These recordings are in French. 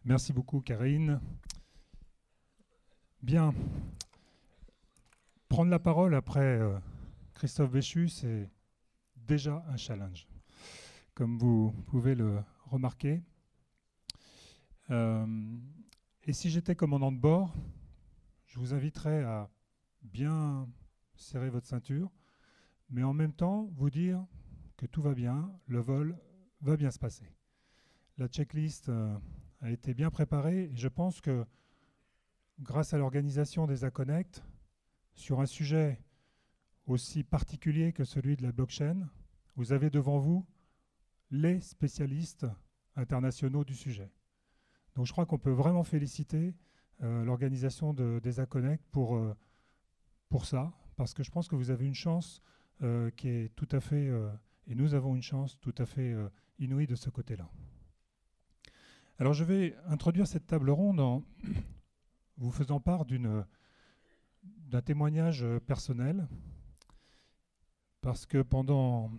Merci beaucoup, Karine. Bien, prendre la parole après Christophe Béchu, c'est déjà un challenge, comme vous pouvez le remarquer. Euh, et si j'étais commandant de bord, je vous inviterais à bien serrer votre ceinture, mais en même temps vous dire que tout va bien, le vol va bien se passer. La checklist a été bien préparée et je pense que grâce à l'organisation des Aconnect, sur un sujet aussi particulier que celui de la blockchain, vous avez devant vous les spécialistes internationaux du sujet. Donc je crois qu'on peut vraiment féliciter l'organisation des Aconnect pour ça, parce que je pense que vous avez une chance qui est tout à fait, et nous avons une chance tout à fait inouïe de ce côté-là. Alors je vais introduire cette table ronde en vous faisant part d'un témoignage personnel, parce que pendant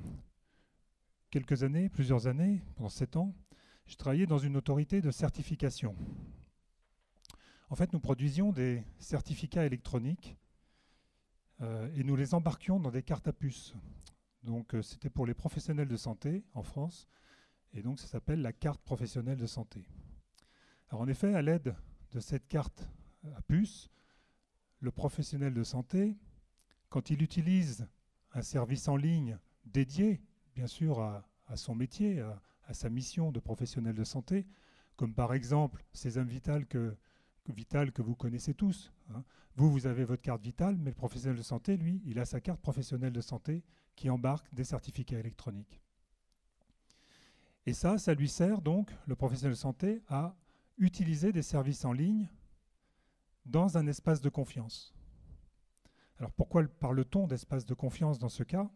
quelques années, plusieurs années, pendant 7 ans, j'ai travaillé dans une autorité de certification. En fait, nous produisions des certificats électroniques et nous les embarquions dans des cartes à puce. Donc c'était pour les professionnels de santé en France, et donc ça s'appelle la carte professionnelle de santé. Alors en effet, à l'aide de cette carte à puce, le professionnel de santé, quand il utilise un service en ligne dédié, bien sûr, à son métier, à sa mission de professionnel de santé, comme par exemple Sésame Vital que vous connaissez tous. Hein. Vous avez votre carte vitale, mais le professionnel de santé, lui, il a sa carte professionnelle de santé qui embarque des certificats électroniques. Et ça lui sert donc, le professionnel de santé, à utiliser des services en ligne dans un espace de confiance. Alors pourquoi parle-t-on d'espace de confiance dans ce cas ?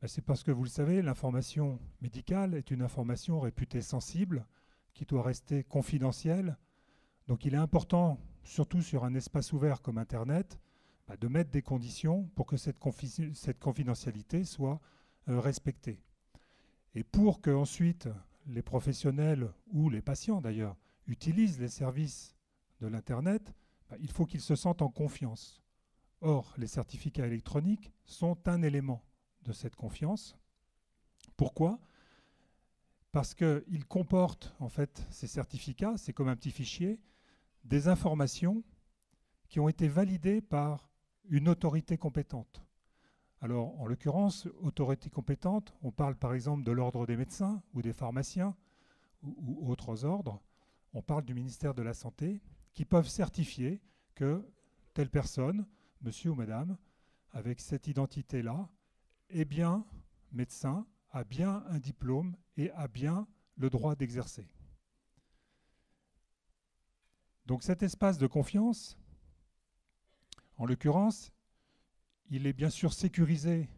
C'est parce que vous le savez, l'information médicale est une information réputée sensible qui doit rester confidentielle. Donc il est important, surtout sur un espace ouvert comme Internet, de mettre des conditions pour que cette confidentialité soit respectée. Et pour que ensuite les professionnels ou les patients d'ailleurs utilisent les services de l'Internet, il faut qu'ils se sentent en confiance. Or, les certificats électroniques sont un élément de cette confiance. Pourquoi ? Parce qu'ils comportent, en fait, ces certificats, c'est comme un petit fichier, des informations qui ont été validées par une autorité compétente. Alors, en l'occurrence, autorité compétente, on parle par exemple de l'ordre des médecins ou des pharmaciens ou autres ordres. On parle du ministère de la Santé qui peuvent certifier que telle personne, monsieur ou madame, avec cette identité-là, est bien médecin, a bien un diplôme et a bien le droit d'exercer. Donc cet espace de confiance, en l'occurrence, il est bien sûr sécurisé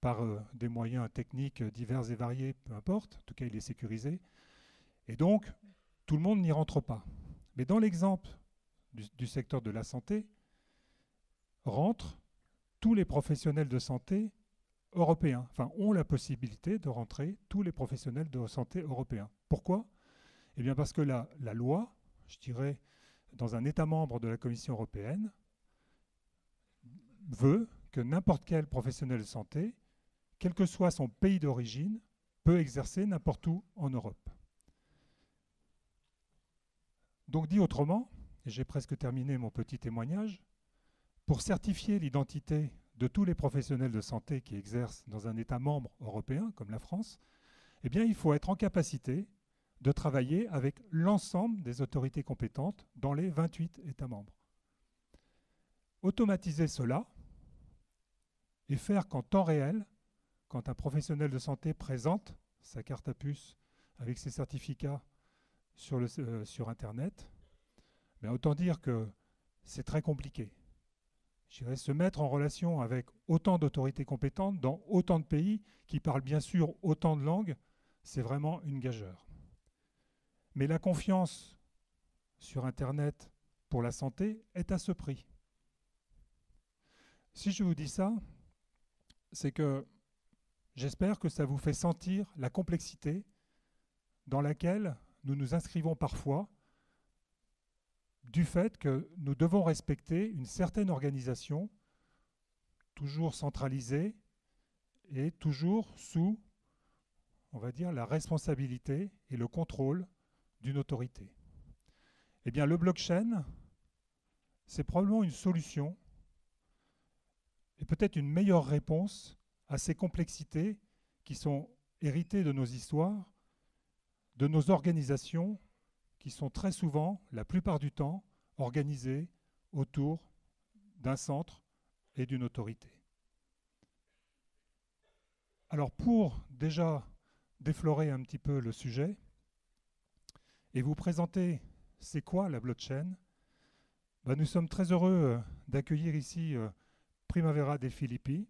par des moyens techniques divers et variés, peu importe, en tout cas il est sécurisé, et donc tout le monde n'y rentre pas. Mais dans l'exemple du secteur de la santé, rentrent tous les professionnels de santé européens, enfin ont la possibilité de rentrer tous les professionnels de santé européens. Pourquoi ? Eh bien parce que la loi, je dirais, dans un État membre de la Commission européenne, veut que n'importe quel professionnel de santé, quel que soit son pays d'origine, peut exercer n'importe où en Europe. Donc dit autrement, et j'ai presque terminé mon petit témoignage, pour certifier l'identité de tous les professionnels de santé qui exercent dans un État membre européen, comme la France, eh bien, il faut être en capacité de travailler avec l'ensemble des autorités compétentes dans les 28 États membres. Automatiser cela et faire qu'en temps réel, quand un professionnel de santé présente sa carte à puce avec ses certificats sur Internet, autant dire que c'est très compliqué. Je dirais se mettre en relation avec autant d'autorités compétentes dans autant de pays qui parlent bien sûr autant de langues, c'est vraiment une gageure. Mais la confiance sur Internet pour la santé est à ce prix. Si je vous dis ça, c'est que j'espère que ça vous fait sentir la complexité dans laquelle nous nous inscrivons parfois du fait que nous devons respecter une certaine organisation, toujours centralisée et toujours sous, on va dire, la responsabilité et le contrôle d'une autorité. Eh bien, le blockchain, c'est probablement une solution et peut-être une meilleure réponse à ces complexités qui sont héritées de nos histoires, de nos organisations, qui sont très souvent, la plupart du temps, organisées autour d'un centre et d'une autorité. Alors pour déjà déflorer un petit peu le sujet et vous présenter c'est quoi la blockchain, nous sommes très heureux d'accueillir ici Primavera De Filippi,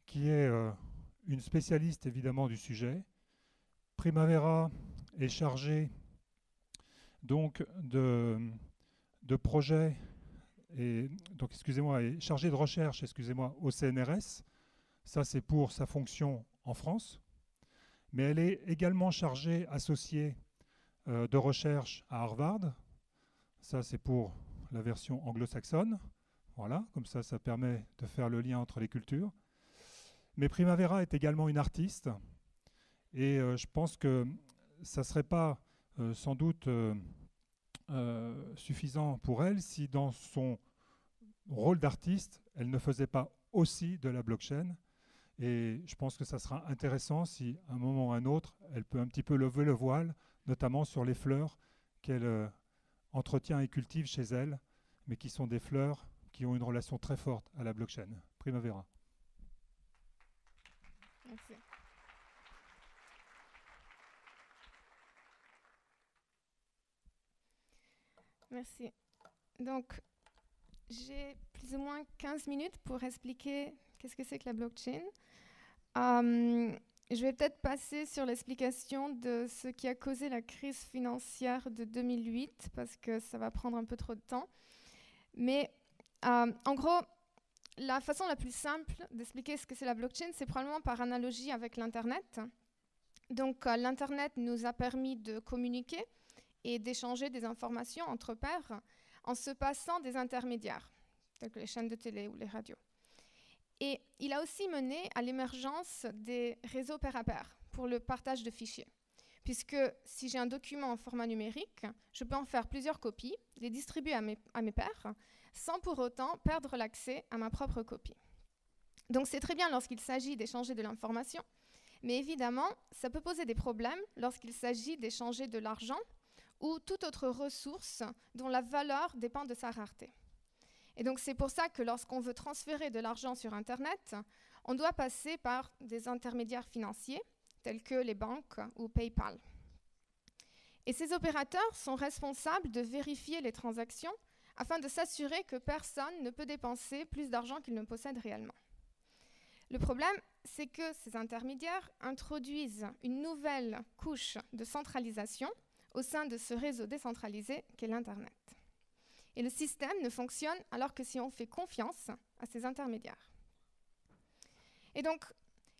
qui est une spécialiste évidemment du sujet. Primavera est chargée donc de projets et donc est chargée de recherche au CNRS. Ça c'est pour sa fonction en France, mais elle est également chargée associée de recherche à Harvard. Ça c'est pour la version anglo-saxonne. Voilà, comme ça permet de faire le lien entre les cultures. Mais Primavera est également une artiste et je pense que ça ne serait pas sans doute suffisant pour elle si dans son rôle d'artiste, elle ne faisait pas aussi de la blockchain. Et je pense que ça sera intéressant si, à un moment ou à un autre, elle peut un petit peu lever le voile, notamment sur les fleurs qu'elle entretient et cultive chez elle, mais qui sont des fleurs qui ont une relation très forte à la blockchain. Primavera. Merci. Merci. Donc, j'ai plus ou moins 15 minutes pour expliquer qu'est-ce que c'est que la blockchain. Je vais peut-être passer sur l'explication de ce qui a causé la crise financière de 2008, parce que ça va prendre un peu trop de temps. Mais en gros, la façon la plus simple d'expliquer ce que c'est la blockchain, c'est probablement par analogie avec l'Internet. Donc, l'Internet nous a permis de communiquer et d'échanger des informations entre pairs en se passant des intermédiaires, tels que les chaînes de télé ou les radios. Et il a aussi mené à l'émergence des réseaux pair à pair pour le partage de fichiers. Puisque si j'ai un document en format numérique, je peux en faire plusieurs copies, les distribuer à mes pairs, sans pour autant perdre l'accès à ma propre copie. Donc c'est très bien lorsqu'il s'agit d'échanger de l'information, mais évidemment, ça peut poser des problèmes lorsqu'il s'agit d'échanger de l'argent ou toute autre ressource dont la valeur dépend de sa rareté. Et donc c'est pour ça que lorsqu'on veut transférer de l'argent sur Internet, on doit passer par des intermédiaires financiers, tels que les banques ou PayPal. Et ces opérateurs sont responsables de vérifier les transactions afin de s'assurer que personne ne peut dépenser plus d'argent qu'il ne possède réellement. Le problème, c'est que ces intermédiaires introduisent une nouvelle couche de centralisation au sein de ce réseau décentralisé qu'est l'Internet. Et le système ne fonctionne alors que si on fait confiance à ces intermédiaires. Et donc,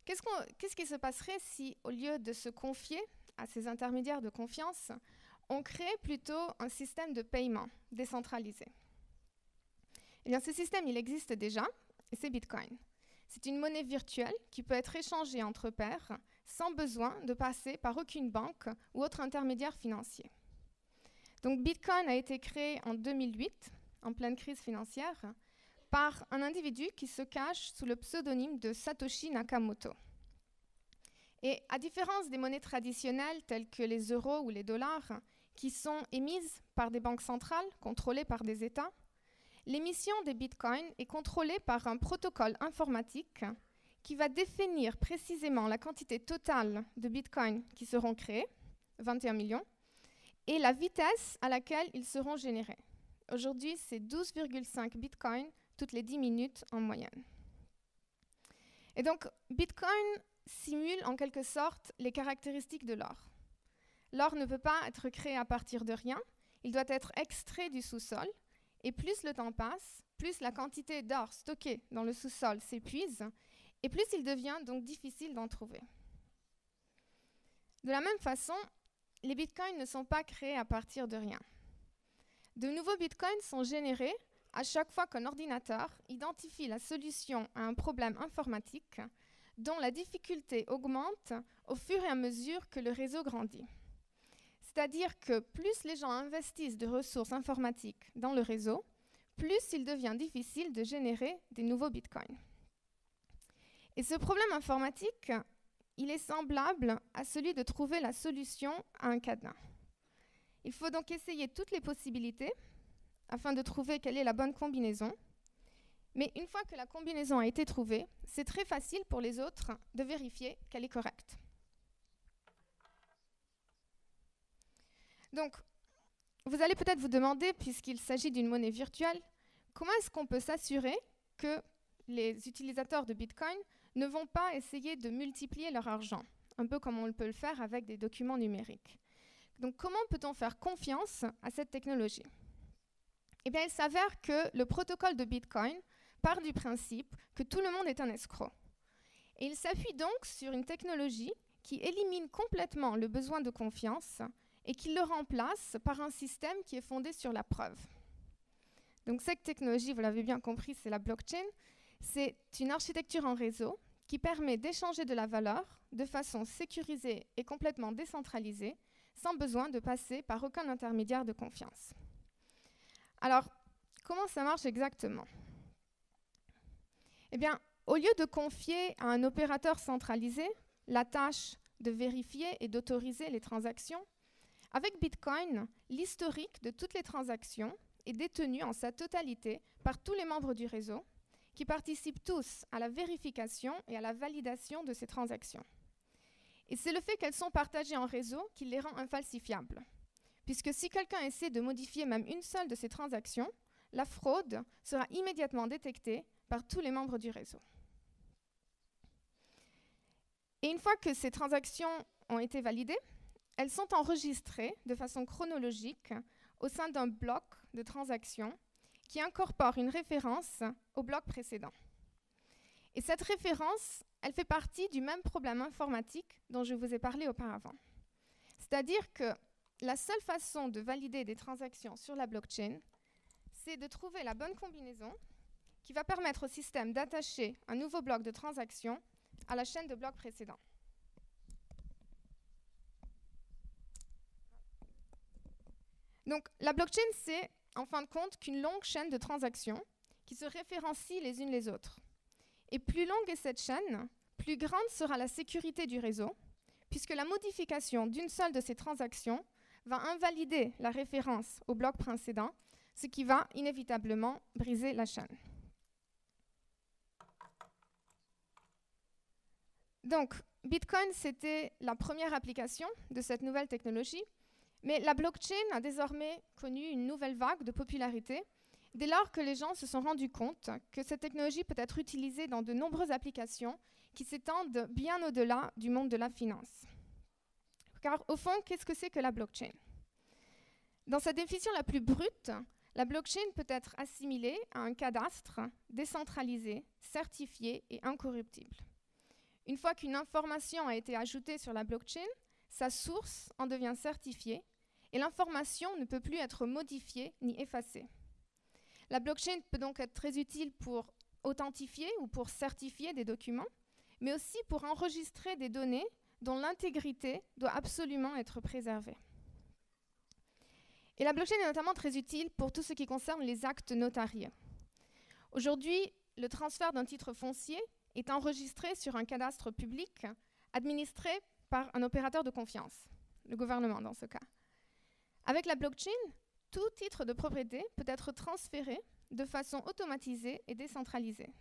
qu'est-ce qui se passerait si, au lieu de se confier à ces intermédiaires de confiance, on crée plutôt un système de paiement décentralisé? Eh bien, ce système, il existe déjà, et c'est Bitcoin. C'est une monnaie virtuelle qui peut être échangée entre pairs sans besoin de passer par aucune banque ou autre intermédiaire financier. Donc Bitcoin a été créé en 2008, en pleine crise financière, par un individu qui se cache sous le pseudonyme de Satoshi Nakamoto. Et à différence des monnaies traditionnelles telles que les euros ou les dollars, qui sont émises par des banques centrales contrôlées par des États, l'émission des bitcoins est contrôlée par un protocole informatique qui va définir précisément la quantité totale de bitcoins qui seront créés, 21 millions, et la vitesse à laquelle ils seront générés. Aujourd'hui, c'est 12,5 bitcoins toutes les 10 minutes en moyenne. Et donc, Bitcoin simule en quelque sorte les caractéristiques de l'or. L'or ne peut pas être créé à partir de rien, il doit être extrait du sous-sol, et plus le temps passe, plus la quantité d'or stockée dans le sous-sol s'épuise, et plus il devient donc difficile d'en trouver. De la même façon, les bitcoins ne sont pas créés à partir de rien. De nouveaux bitcoins sont générés à chaque fois qu'un ordinateur identifie la solution à un problème informatique dont la difficulté augmente au fur et à mesure que le réseau grandit. C'est-à-dire que plus les gens investissent de ressources informatiques dans le réseau, plus il devient difficile de générer des nouveaux bitcoins. Et ce problème informatique, il est semblable à celui de trouver la solution à un cadenas. Il faut donc essayer toutes les possibilités afin de trouver quelle est la bonne combinaison. Mais une fois que la combinaison a été trouvée, c'est très facile pour les autres de vérifier qu'elle est correcte. Donc, vous allez peut-être vous demander, puisqu'il s'agit d'une monnaie virtuelle, comment est-ce qu'on peut s'assurer que les utilisateurs de Bitcoin ne vont pas essayer de multiplier leur argent, un peu comme on peut le faire avec des documents numériques. Donc, comment peut-on faire confiance à cette technologie ? Eh bien, il s'avère que le protocole de Bitcoin part du principe que tout le monde est un escroc. Et il s'appuie donc sur une technologie qui élimine complètement le besoin de confiance et qui le remplace par un système qui est fondé sur la preuve. Donc cette technologie, vous l'avez bien compris, c'est la blockchain. C'est une architecture en réseau qui permet d'échanger de la valeur de façon sécurisée et complètement décentralisée, sans besoin de passer par aucun intermédiaire de confiance. Alors, comment ça marche exactement ? Eh bien, au lieu de confier à un opérateur centralisé la tâche de vérifier et d'autoriser les transactions, avec Bitcoin, l'historique de toutes les transactions est détenu en sa totalité par tous les membres du réseau, qui participent tous à la vérification et à la validation de ces transactions. Et c'est le fait qu'elles sont partagées en réseau qui les rend infalsifiables, puisque si quelqu'un essaie de modifier même une seule de ces transactions, la fraude sera immédiatement détectée par tous les membres du réseau. Et une fois que ces transactions ont été validées, elles sont enregistrées de façon chronologique au sein d'un bloc de transactions qui incorpore une référence au bloc précédent. Et cette référence, elle fait partie du même problème informatique dont je vous ai parlé auparavant. C'est-à-dire que la seule façon de valider des transactions sur la blockchain, c'est de trouver la bonne combinaison qui va permettre au système d'attacher un nouveau bloc de transactions à la chaîne de blocs précédents. Donc, la blockchain, c'est en fin de compte qu'une longue chaîne de transactions qui se référencient les unes les autres. Et plus longue est cette chaîne, plus grande sera la sécurité du réseau, puisque la modification d'une seule de ces transactions va invalider la référence au bloc précédent, ce qui va inévitablement briser la chaîne. Donc, Bitcoin, c'était la première application de cette nouvelle technologie, mais la blockchain a désormais connu une nouvelle vague de popularité dès lors que les gens se sont rendus compte que cette technologie peut être utilisée dans de nombreuses applications qui s'étendent bien au-delà du monde de la finance. Car au fond, qu'est-ce que c'est que la blockchain ? Dans sa définition la plus brute, la blockchain peut être assimilée à un cadastre décentralisé, certifié et incorruptible. Une fois qu'une information a été ajoutée sur la blockchain, sa source en devient certifiée et l'information ne peut plus être modifiée ni effacée. La blockchain peut donc être très utile pour authentifier ou pour certifier des documents, mais aussi pour enregistrer des données dont l'intégrité doit absolument être préservée. Et la blockchain est notamment très utile pour tout ce qui concerne les actes notariés. Aujourd'hui, le transfert d'un titre foncier est enregistré sur un cadastre public administré par un opérateur de confiance, le gouvernement dans ce cas. Avec la blockchain, tout titre de propriété peut être transféré de façon automatisée et décentralisée.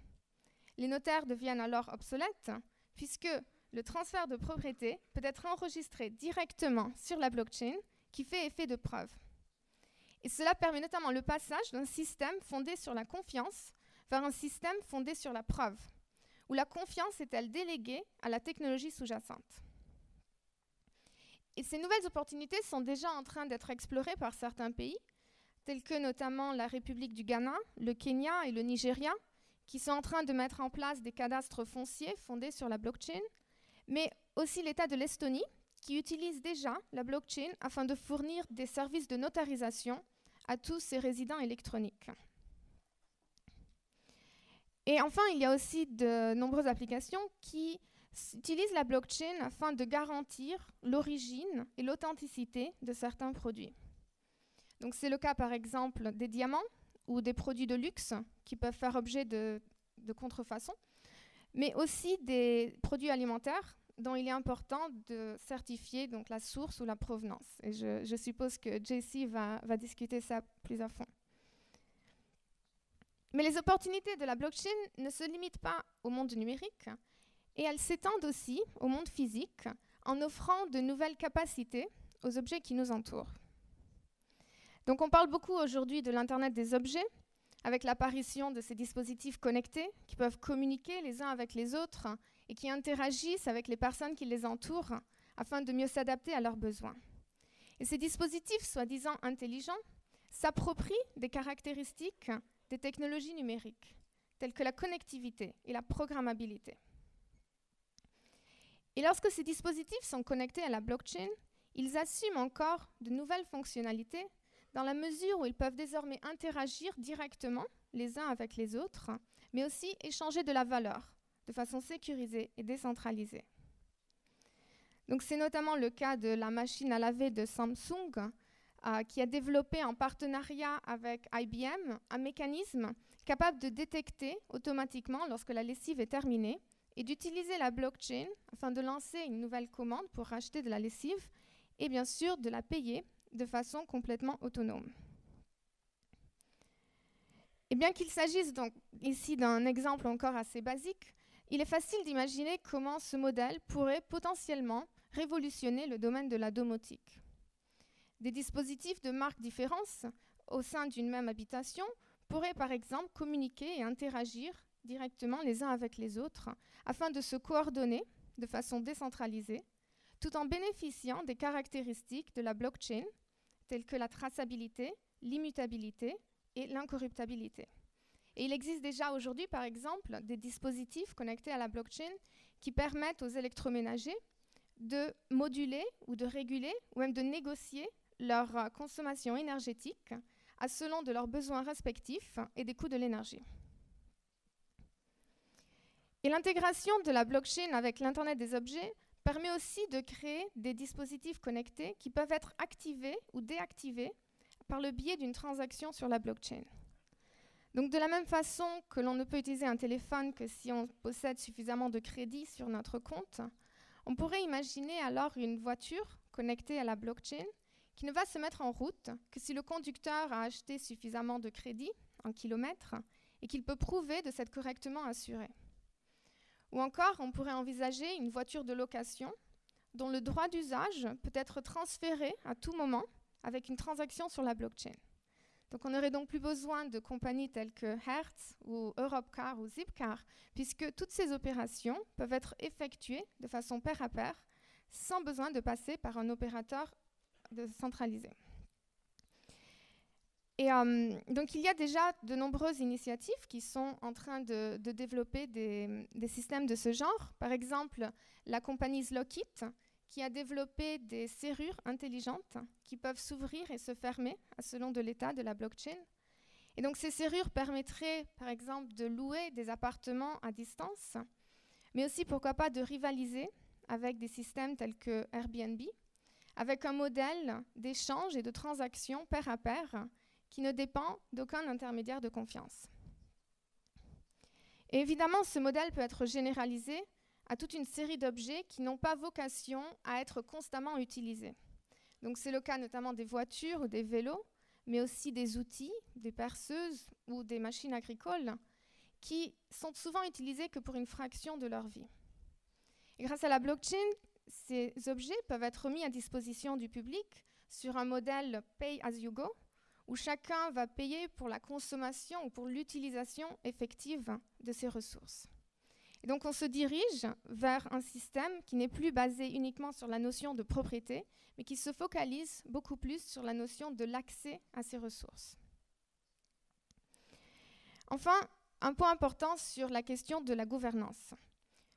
Les notaires deviennent alors obsolètes puisque le transfert de propriété peut être enregistré directement sur la blockchain qui fait effet de preuve. Et cela permet notamment le passage d'un système fondé sur la confiance vers un système fondé sur la preuve, où la confiance est-elle déléguée à la technologie sous-jacente. Et ces nouvelles opportunités sont déjà en train d'être explorées par certains pays, tels que notamment la République du Ghana, le Kenya et le Nigeria, qui sont en train de mettre en place des cadastres fonciers fondés sur la blockchain, mais aussi l'État de l'Estonie, qui utilise déjà la blockchain afin de fournir des services de notarisation à tous ces résidents électroniques. Et enfin, il y a aussi de nombreuses applications qui utilisent la blockchain afin de garantir l'origine et l'authenticité de certains produits. Donc c'est le cas par exemple des diamants ou des produits de luxe qui peuvent faire objet de contrefaçon, mais aussi des produits alimentaires dont il est important de certifier donc, la source ou la provenance. Et je suppose que JC va discuter ça plus à fond. Mais les opportunités de la blockchain ne se limitent pas au monde numérique, et elles s'étendent aussi au monde physique en offrant de nouvelles capacités aux objets qui nous entourent. Donc on parle beaucoup aujourd'hui de l'Internet des objets, avec l'apparition de ces dispositifs connectés qui peuvent communiquer les uns avec les autres et qui interagissent avec les personnes qui les entourent afin de mieux s'adapter à leurs besoins. Et ces dispositifs, soi-disant intelligents, s'approprient des caractéristiques des technologies numériques, telles que la connectivité et la programmabilité. Et lorsque ces dispositifs sont connectés à la blockchain, ils assument encore de nouvelles fonctionnalités dans la mesure où ils peuvent désormais interagir directement les uns avec les autres, mais aussi échanger de la valeur de façon sécurisée et décentralisée. Donc c'est notamment le cas de la machine à laver de Samsung, qui a développé en partenariat avec IBM un mécanisme capable de détecter automatiquement lorsque la lessive est terminée et d'utiliser la blockchain afin de lancer une nouvelle commande pour racheter de la lessive et bien sûr de la payer de façon complètement autonome. Et bien qu'il s'agisse donc ici d'un exemple encore assez basique, il est facile d'imaginer comment ce modèle pourrait potentiellement révolutionner le domaine de la domotique. Des dispositifs de marques différentes au sein d'une même habitation pourraient par exemple communiquer et interagir directement les uns avec les autres afin de se coordonner de façon décentralisée, tout en bénéficiant des caractéristiques de la blockchain, telles que la traçabilité, l'immutabilité et l'incorruptibilité. Et il existe déjà aujourd'hui, par exemple, des dispositifs connectés à la blockchain qui permettent aux électroménagers de moduler ou de réguler ou même de négocier leur consommation énergétique selon de leurs besoins respectifs et des coûts de l'énergie. Et l'intégration de la blockchain avec l'Internet des objets permet aussi de créer des dispositifs connectés qui peuvent être activés ou déactivés par le biais d'une transaction sur la blockchain. Donc de la même façon que l'on ne peut utiliser un téléphone que si on possède suffisamment de crédit sur notre compte, on pourrait imaginer alors une voiture connectée à la blockchain qui ne va se mettre en route que si le conducteur a acheté suffisamment de crédit en kilomètres et qu'il peut prouver de s'être correctement assuré. Ou encore, on pourrait envisager une voiture de location dont le droit d'usage peut être transféré à tout moment avec une transaction sur la blockchain. Donc on n'aurait donc plus besoin de compagnies telles que Hertz ou Europcar ou Zipcar, puisque toutes ces opérations peuvent être effectuées de façon pair à pair, sans besoin de passer par un opérateur centralisé. Et donc il y a déjà de nombreuses initiatives qui sont en train de développer des systèmes de ce genre. Par exemple, la compagnie Zlokit, qui a développé des serrures intelligentes qui peuvent s'ouvrir et se fermer selon de l'état de la blockchain. Et donc ces serrures permettraient, par exemple, de louer des appartements à distance, mais aussi, pourquoi pas, de rivaliser avec des systèmes tels que Airbnb, avec un modèle d'échange et de transaction pair à pair qui ne dépend d'aucun intermédiaire de confiance. Et évidemment, ce modèle peut être généralisé à toute une série d'objets qui n'ont pas vocation à être constamment utilisés. Donc c'est le cas notamment des voitures ou des vélos, mais aussi des outils, des perceuses ou des machines agricoles qui sont souvent utilisés que pour une fraction de leur vie. Et grâce à la blockchain, ces objets peuvent être mis à disposition du public sur un modèle Pay as you go, où chacun va payer pour la consommation ou pour l'utilisation effective de ces ressources. Et donc on se dirige vers un système qui n'est plus basé uniquement sur la notion de propriété, mais qui se focalise beaucoup plus sur la notion de l'accès à ces ressources. Enfin, un point important sur la question de la gouvernance,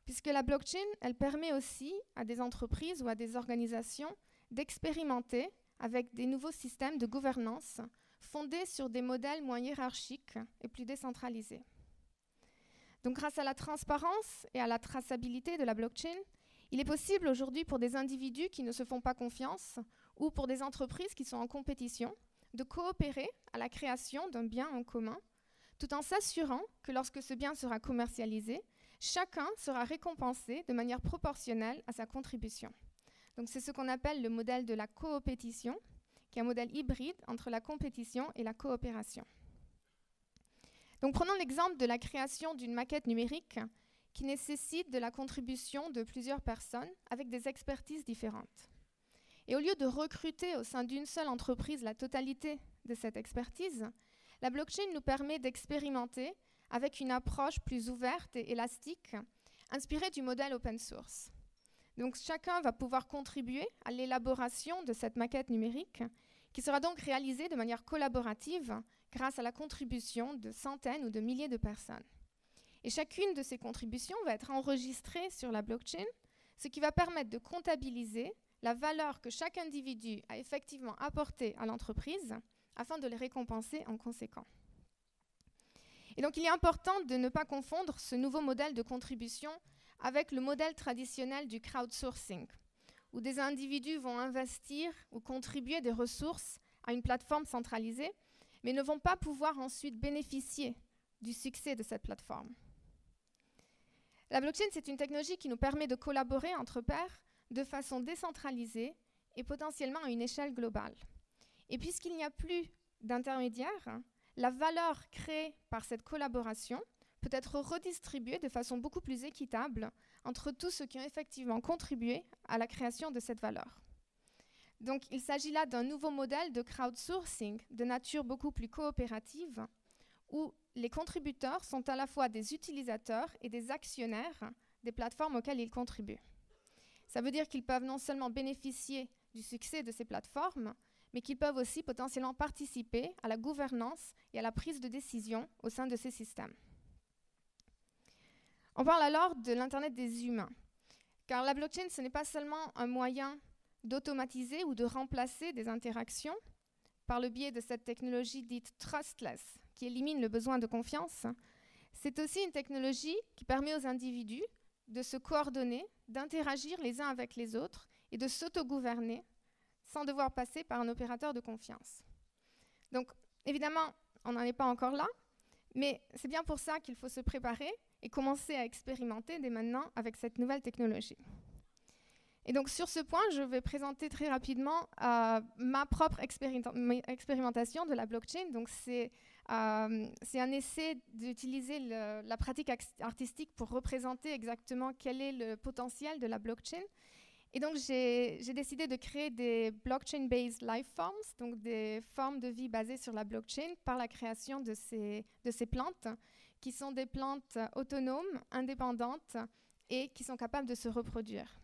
puisque la blockchain, elle permet aussi à des entreprises ou à des organisations d'expérimenter avec des nouveaux systèmes de gouvernance fondés sur des modèles moins hiérarchiques et plus décentralisés. Donc grâce à la transparence et à la traçabilité de la blockchain, il est possible aujourd'hui pour des individus qui ne se font pas confiance ou pour des entreprises qui sont en compétition de coopérer à la création d'un bien en commun, tout en s'assurant que lorsque ce bien sera commercialisé, chacun sera récompensé de manière proportionnelle à sa contribution. Donc c'est ce qu'on appelle le modèle de la coopétition, qui est un modèle hybride entre la compétition et la coopération. Donc prenons l'exemple de la création d'une maquette numérique qui nécessite de la contribution de plusieurs personnes avec des expertises différentes. Et au lieu de recruter au sein d'une seule entreprise la totalité de cette expertise, la blockchain nous permet d'expérimenter avec une approche plus ouverte et élastique, inspirée du modèle open source. Donc chacun va pouvoir contribuer à l'élaboration de cette maquette numérique, qui sera donc réalisée de manière collaborative grâce à la contribution de centaines ou de milliers de personnes. Et chacune de ces contributions va être enregistrée sur la blockchain, ce qui va permettre de comptabiliser la valeur que chaque individu a effectivement apportée à l'entreprise afin de les récompenser en conséquent. Et donc il est important de ne pas confondre ce nouveau modèle de contribution avec le modèle traditionnel du crowdsourcing, où des individus vont investir ou contribuer des ressources à une plateforme centralisée, mais ne vont pas pouvoir ensuite bénéficier du succès de cette plateforme. La blockchain, c'est une technologie qui nous permet de collaborer entre pairs de façon décentralisée et potentiellement à une échelle globale. Et puisqu'il n'y a plus d'intermédiaires, la valeur créée par cette collaboration peut être redistribuée de façon beaucoup plus équitable entre tous ceux qui ont effectivement contribué à la création de cette valeur. Donc il s'agit là d'un nouveau modèle de crowdsourcing de nature beaucoup plus coopérative, où les contributeurs sont à la fois des utilisateurs et des actionnaires des plateformes auxquelles ils contribuent. Ça veut dire qu'ils peuvent non seulement bénéficier du succès de ces plateformes, mais qu'ils peuvent aussi potentiellement participer à la gouvernance et à la prise de décision au sein de ces systèmes. On parle alors de l'Internet des humains, car la blockchain, ce n'est pas seulement un moyen d'automatiser ou de remplacer des interactions par le biais de cette technologie dite trustless, qui élimine le besoin de confiance. C'est aussi une technologie qui permet aux individus de se coordonner, d'interagir les uns avec les autres et de s'autogouverner sans devoir passer par un opérateur de confiance. Donc, évidemment, on n'en est pas encore là, mais c'est bien pour ça qu'il faut se préparer et commencer à expérimenter dès maintenant avec cette nouvelle technologie. Et donc, sur ce point, je vais présenter très rapidement ma propre expérimentation de la blockchain. Donc, c'est un essai d'utiliser la pratique artistique pour représenter exactement quel est le potentiel de la blockchain. Et donc, j'ai décidé de créer des blockchain-based lifeforms, donc des formes de vie basées sur la blockchain, par la création de ces plantes, qui sont des plantes autonomes, indépendantes et qui sont capables de se reproduire.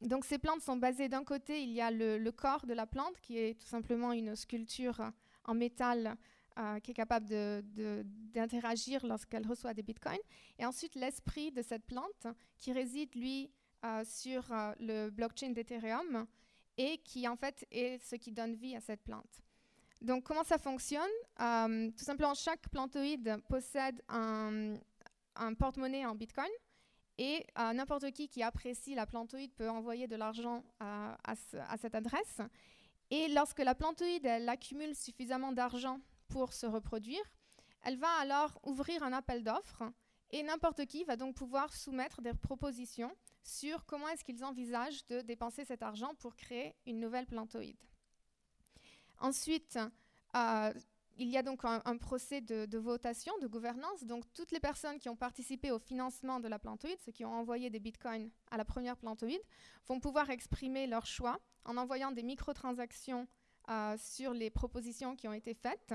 Donc, ces plantes sont basées, d'un côté, il y a le corps de la plante, qui est tout simplement une sculpture en métal qui est capable d'interagir lorsqu'elle reçoit des bitcoins. Et ensuite, l'esprit de cette plante, qui réside, lui, sur le blockchain d'Ethereum et qui, en fait, est ce qui donne vie à cette plante. Donc, comment ça fonctionne? Tout simplement, chaque plantoïde possède un porte-monnaie en bitcoin. Et n'importe qui apprécie la plantoïde peut envoyer de l'argent à cette adresse. Et lorsque la plantoïde elle accumule suffisamment d'argent pour se reproduire, elle va alors ouvrir un appel d'offres et n'importe qui va donc pouvoir soumettre des propositions sur comment est-ce qu'ils envisagent de dépenser cet argent pour créer une nouvelle plantoïde. Ensuite, il y a donc un procès de votation, de gouvernance. Donc, toutes les personnes qui ont participé au financement de la plantoïde, ceux qui ont envoyé des bitcoins à la première plantoïde, vont pouvoir exprimer leur choix en envoyant des microtransactions sur les propositions qui ont été faites.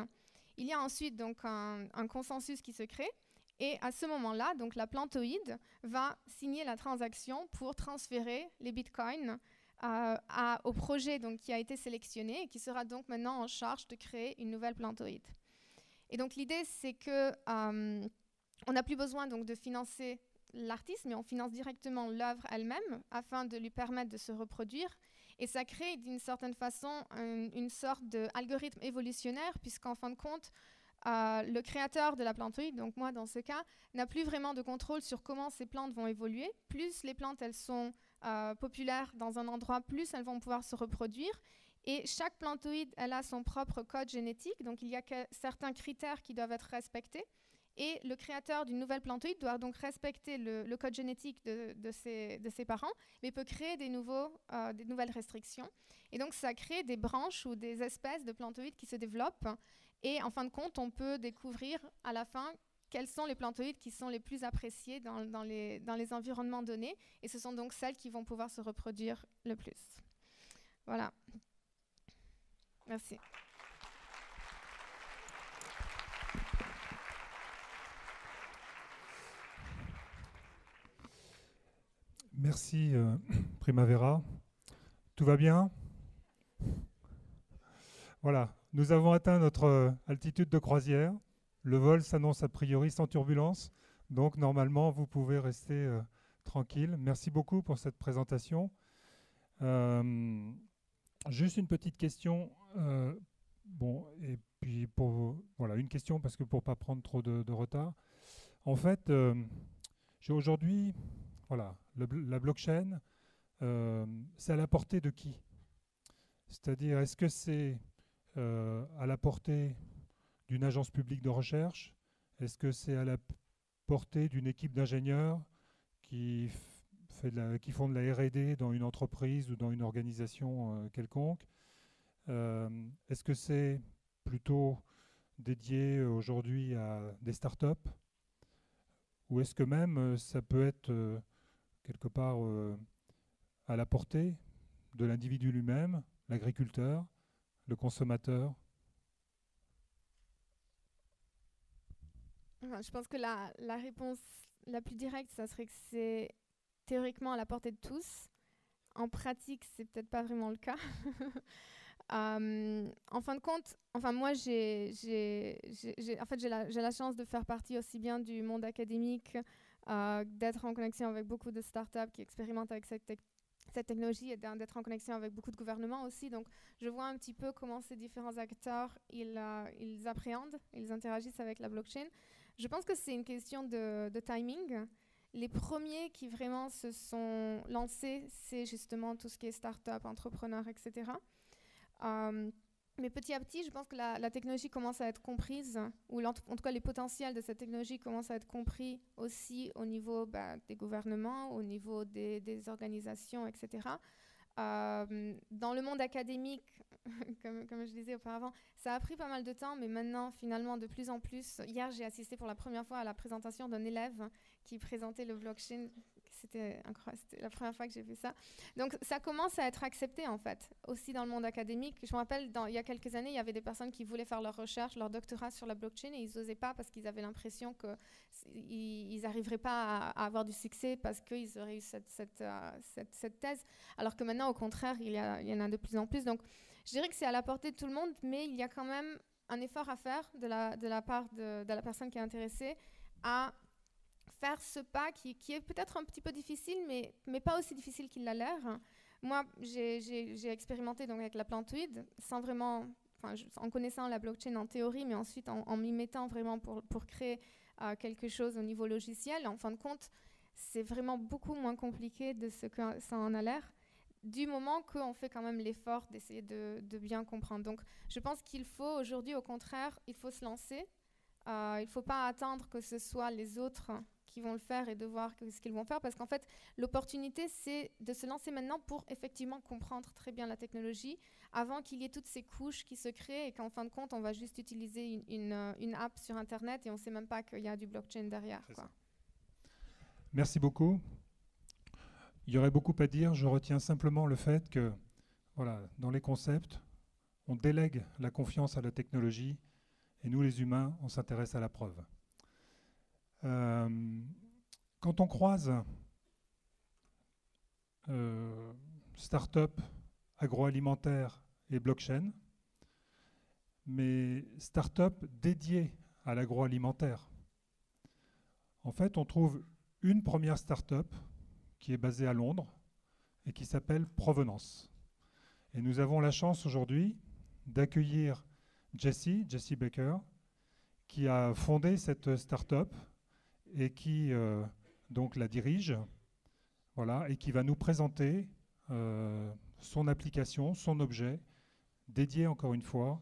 Il y a ensuite donc un consensus qui se crée. Et à ce moment-là, donc, la plantoïde va signer la transaction pour transférer les bitcoins au projet donc, qui a été sélectionné et qui sera donc maintenant en charge de créer une nouvelle plantoïde. Et donc l'idée, c'est que on n'a plus besoin donc, de financer l'artiste, mais on finance directement l'œuvre elle-même afin de lui permettre de se reproduire. Et ça crée d'une certaine façon une sorte d'algorithme évolutionnaire, puisqu'en fin de compte, le créateur de la plantoïde, donc moi dans ce cas, n'a plus vraiment de contrôle sur comment ces plantes vont évoluer. Plus les plantes elles sont populaires dans un endroit, plus elles vont pouvoir se reproduire. Et chaque plantoïde, elle a son propre code génétique, donc il y a certains critères qui doivent être respectés. Et le créateur d'une nouvelle plantoïde doit donc respecter le code génétique de ses parents, mais peut créer des nouvelles restrictions. Et donc ça crée des branches ou des espèces de plantoïdes qui se développent. Et en fin de compte, on peut découvrir à la fin quelles sont les plantoïdes qui sont les plus appréciées dans les environnements donnés. Et ce sont donc celles qui vont pouvoir se reproduire le plus. Voilà. Merci. Merci Primavera. Tout va bien? Voilà, nous avons atteint notre altitude de croisière. Le vol s'annonce a priori sans turbulence, donc normalement vous pouvez rester tranquille. Merci beaucoup pour cette présentation. Juste une petite question. Bon, et puis voilà, une question parce que pour pas prendre trop de retard. En fait, j'ai aujourd'hui, voilà, la blockchain, c'est à la portée de qui? C'est-à-dire, est-ce que c'est à la portée d'une agence publique de recherche? Est-ce que c'est à la portée d'une équipe d'ingénieurs qui font de la R&D dans une entreprise ou dans une organisation quelconque? Est-ce que c'est plutôt dédié aujourd'hui à des startups? Ou est-ce que même ça peut être quelque part à la portée de l'individu lui-même, l'agriculteur, le consommateur? Je pense que la réponse la plus directe, ça serait que c'est théoriquement à la portée de tous. En pratique, c'est peut-être pas vraiment le cas. En fin de compte, moi, j'ai la chance de faire partie aussi bien du monde académique, d'être en connexion avec beaucoup de startups qui expérimentent avec cette technologie et d'être en connexion avec beaucoup de gouvernements aussi. Donc, je vois un petit peu comment ces différents acteurs, ils appréhendent, ils interagissent avec la blockchain. Je pense que c'est une question de timing. Les premiers qui vraiment se sont lancés, c'est justement tout ce qui est start-up, entrepreneurs, etc. Mais petit à petit, je pense que la technologie commence à être comprise, ou en tout cas les potentiels de cette technologie commencent à être compris aussi au niveau des gouvernements, au niveau des organisations, etc. Dans le monde académique, comme je disais auparavant, ça a pris pas mal de temps, mais maintenant, finalement, de plus en plus. Hier, j'ai assisté pour la première fois à la présentation d'un élève qui présentait le blockchain. C'était incroyable, c'était la première fois que j'ai vu ça. Donc, ça commence à être accepté, en fait, aussi dans le monde académique. Je me rappelle, il y a quelques années, il y avait des personnes qui voulaient faire leur recherche, leur doctorat sur la blockchain, et ils n'osaient pas parce qu'ils avaient l'impression qu'ils n'arriveraient pas à avoir du succès parce qu'ils auraient eu cette thèse. Alors que maintenant, au contraire, il y en a de plus en plus. Donc, je dirais que c'est à la portée de tout le monde, mais il y a quand même un effort à faire de la part de la personne qui est intéressée à faire ce pas qui est peut-être un petit peu difficile, mais pas aussi difficile qu'il l'a l'air. Moi, j'ai expérimenté donc avec la plantoïde, sans vraiment, en connaissant la blockchain en théorie, mais ensuite en m'y mettant vraiment pour créer quelque chose au niveau logiciel. En fin de compte, c'est vraiment beaucoup moins compliqué de ce que ça en a l'air, du moment qu'on fait quand même l'effort d'essayer de bien comprendre. Donc, je pense qu'il faut aujourd'hui, au contraire, il faut se lancer. Il ne faut pas attendre que ce soit les autres qui vont le faire et de voir ce qu'ils vont faire, parce qu'en fait, l'opportunité, c'est de se lancer maintenant pour effectivement comprendre très bien la technologie, avant qu'il y ait toutes ces couches qui se créent et qu'en fin de compte, on va juste utiliser une app sur Internet et on ne sait même pas qu'il y a du blockchain derrière, quoi. Merci beaucoup. Il y aurait beaucoup à dire. Je retiens simplement le fait que, voilà, dans les concepts, on délègue la confiance à la technologie et nous, les humains, on s'intéresse à la preuve. Quand on croise start-up, agroalimentaire et blockchain, mais start-up dédiée à l'agroalimentaire, en fait, on trouve une première start-up qui est basée à Londres et qui s'appelle Provenance. Et nous avons la chance aujourd'hui d'accueillir Jessie Baker, qui a fondé cette start-up et qui donc la dirige, voilà, et qui va nous présenter son application, son objet, dédié encore une fois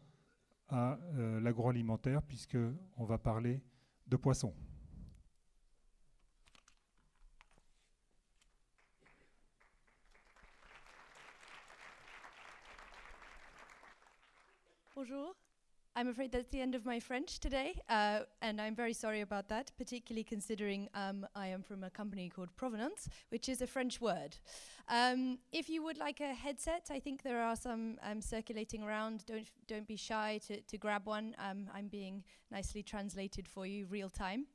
à l'agroalimentaire, puisqu'on va parler de poissons. Bonjour. I'm afraid that's the end of my French today, and I'm very sorry about that, particularly considering I am from a company called Provenance, which is a French word. If you would like a headset, I think there are some circulating around. Don't be shy to grab one. I'm being nicely translated for you real time.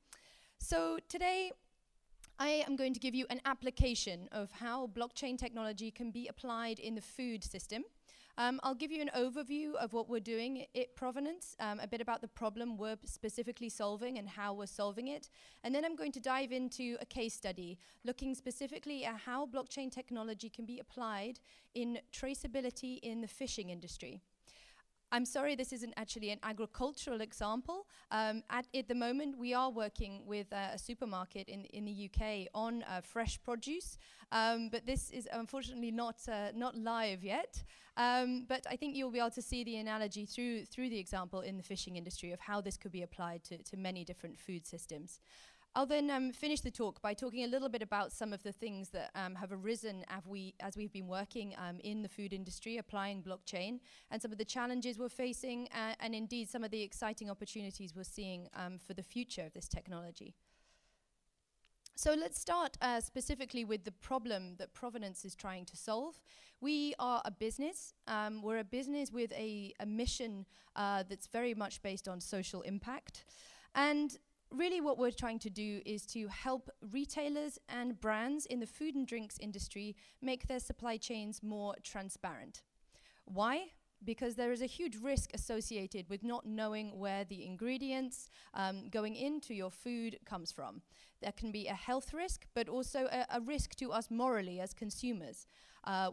So today, I am going to give you an application of how blockchain technology can be applied in the food system. I'll give you an overview of what we're doing at Provenance, a bit about the problem we're specifically solving and how we're solving it. And then I'm going to dive into a case study looking specifically at how blockchain technology can be applied in traceability in the fishing industry. I'm sorry, this isn't actually an agricultural example. At the moment, we are working with a supermarket in the UK on fresh produce, but this is unfortunately not live yet. But I think you'll be able to see the analogy through the example in the fishing industry of how this could be applied to many different food systems. I'll then finish the talk by talking a little bit about some of the things that have arisen as we've been working in the food industry, applying blockchain, and some of the challenges we're facing, and indeed some of the exciting opportunities we're seeing for the future of this technology. So let's start specifically with the problem that Provenance is trying to solve. We are a business. We're a business with a mission that's very much based on social impact. And really what we're trying to do is to help retailers and brands in the food and drinks industry make their supply chains more transparent. Why? Because there is a huge risk associated with not knowing where the ingredients going into your food comes from. There can be a health risk, but also a risk to us morally as consumers,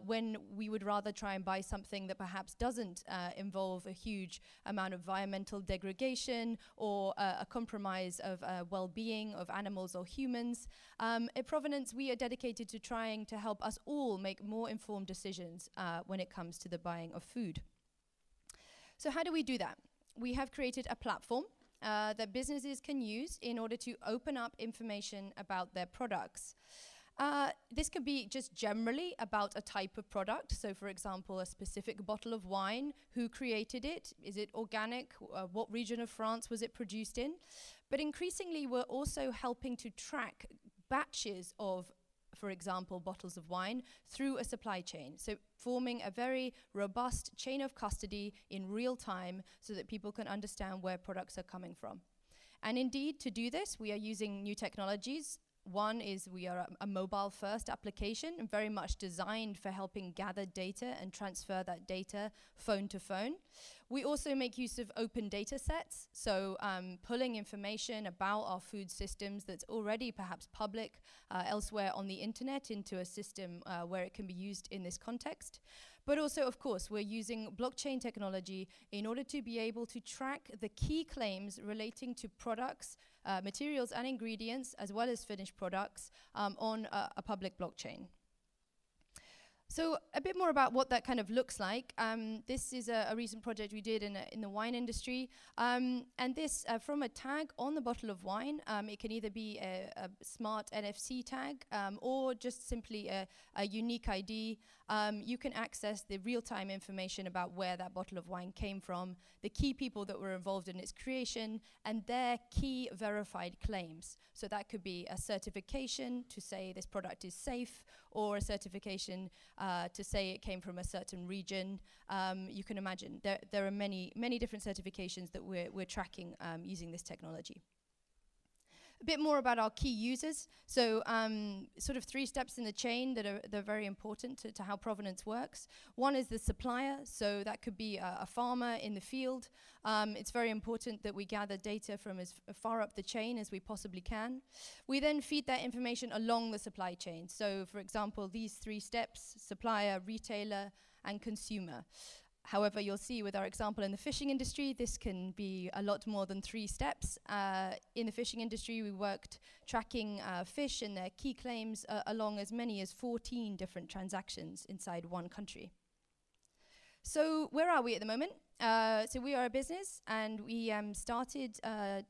when we would rather try and buy something that perhaps doesn't involve a huge amount of environmental degradation or a compromise of well-being of animals or humans. At Provenance, we are dedicated to trying to help us all make more informed decisions when it comes to the buying of food. So how do we do that? We have created a platform that businesses can use in order to open up information about their products. This could be just generally about a type of product. So for example, a specific bottle of wine, who created it? Is it organic? What region of France was it produced in? But increasingly, we're also helping to track batches of, for example, bottles of wine through a supply chain. So forming a very robust chain of custody in real time so that people can understand where products are coming from. And indeed, to do this, we are using new technologies. One is we are a mobile-first application and very much designed for helping gather data and transfer that data phone to phone. We also make use of open data sets, so pulling information about our food systems that's already perhaps public elsewhere on the internet into a system where it can be used in this context. But also, of course, we're using blockchain technology in order to be able to track the key claims relating to products, materials and ingredients, as well as finished products on a public blockchain. So a bit more about what that kind of looks like. This is a recent project we did in the wine industry. And this, from a tag on the bottle of wine, it can either be a smart NFC tag or just simply a unique ID. You can access the real-time information about where that bottle of wine came from, the key people that were involved in its creation, and their key verified claims. So that could be a certification to say this product is safe, or a certification to say it came from a certain region. You can imagine there are many different certifications that we're tracking using this technology. A bit more about our key users. So sort of 3 steps in the chain that are very important to how Provenance works. One is the supplier, so that could be a farmer in the field. It's very important that we gather data from as far up the chain as we possibly can. We then feed that information along the supply chain. So for example, these 3 steps, supplier, retailer, and consumer. However, you'll see with our example in the fishing industry, this can be a lot more than 3 steps. In the fishing industry, we worked tracking fish and their key claims along as many as 14 different transactions inside one country. So where are we at the moment? So we are a business, and we started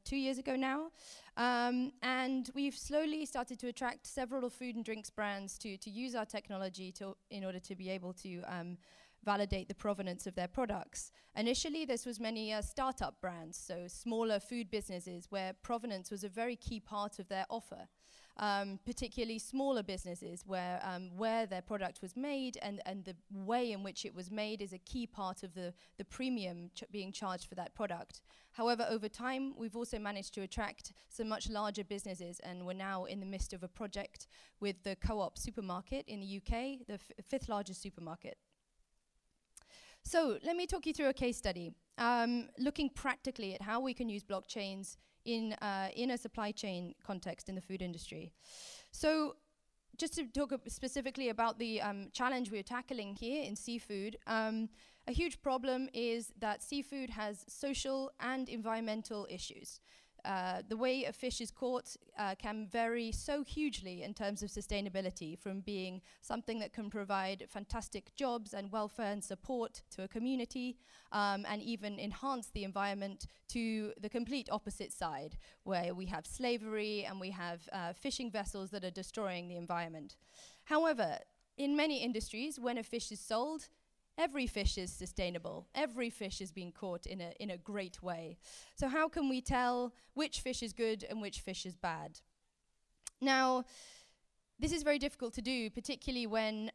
2 years ago now, and we've slowly started to attract several food and drinks brands to use our technology in order to be able to validate the provenance of their products. Initially, this was many startup brands, so smaller food businesses where provenance was a very key part of their offer. Particularly smaller businesses where their product was made and the way in which it was made is a key part of the premium being charged for that product. However, over time, we've also managed to attract some much larger businesses, and we're now in the midst of a project with the Co-op supermarket in the UK, the 5th largest supermarket. So let me talk you through a case study, looking practically at how we can use blockchains in a supply chain context in the food industry. So just to talk specifically about the challenge we're tackling here in seafood, a huge problem is that seafood has social and environmental issues. The way a fish is caught can vary so hugely in terms of sustainability, from being something that can provide fantastic jobs and welfare and support to a community, and even enhance the environment, to the complete opposite side, where we have slavery and we have fishing vessels that are destroying the environment. However, in many industries, when a fish is sold, every fish is sustainable. Every fish is being caught in a great way. So how can we tell which fish is good and which fish is bad? Now, this is very difficult to do, particularly when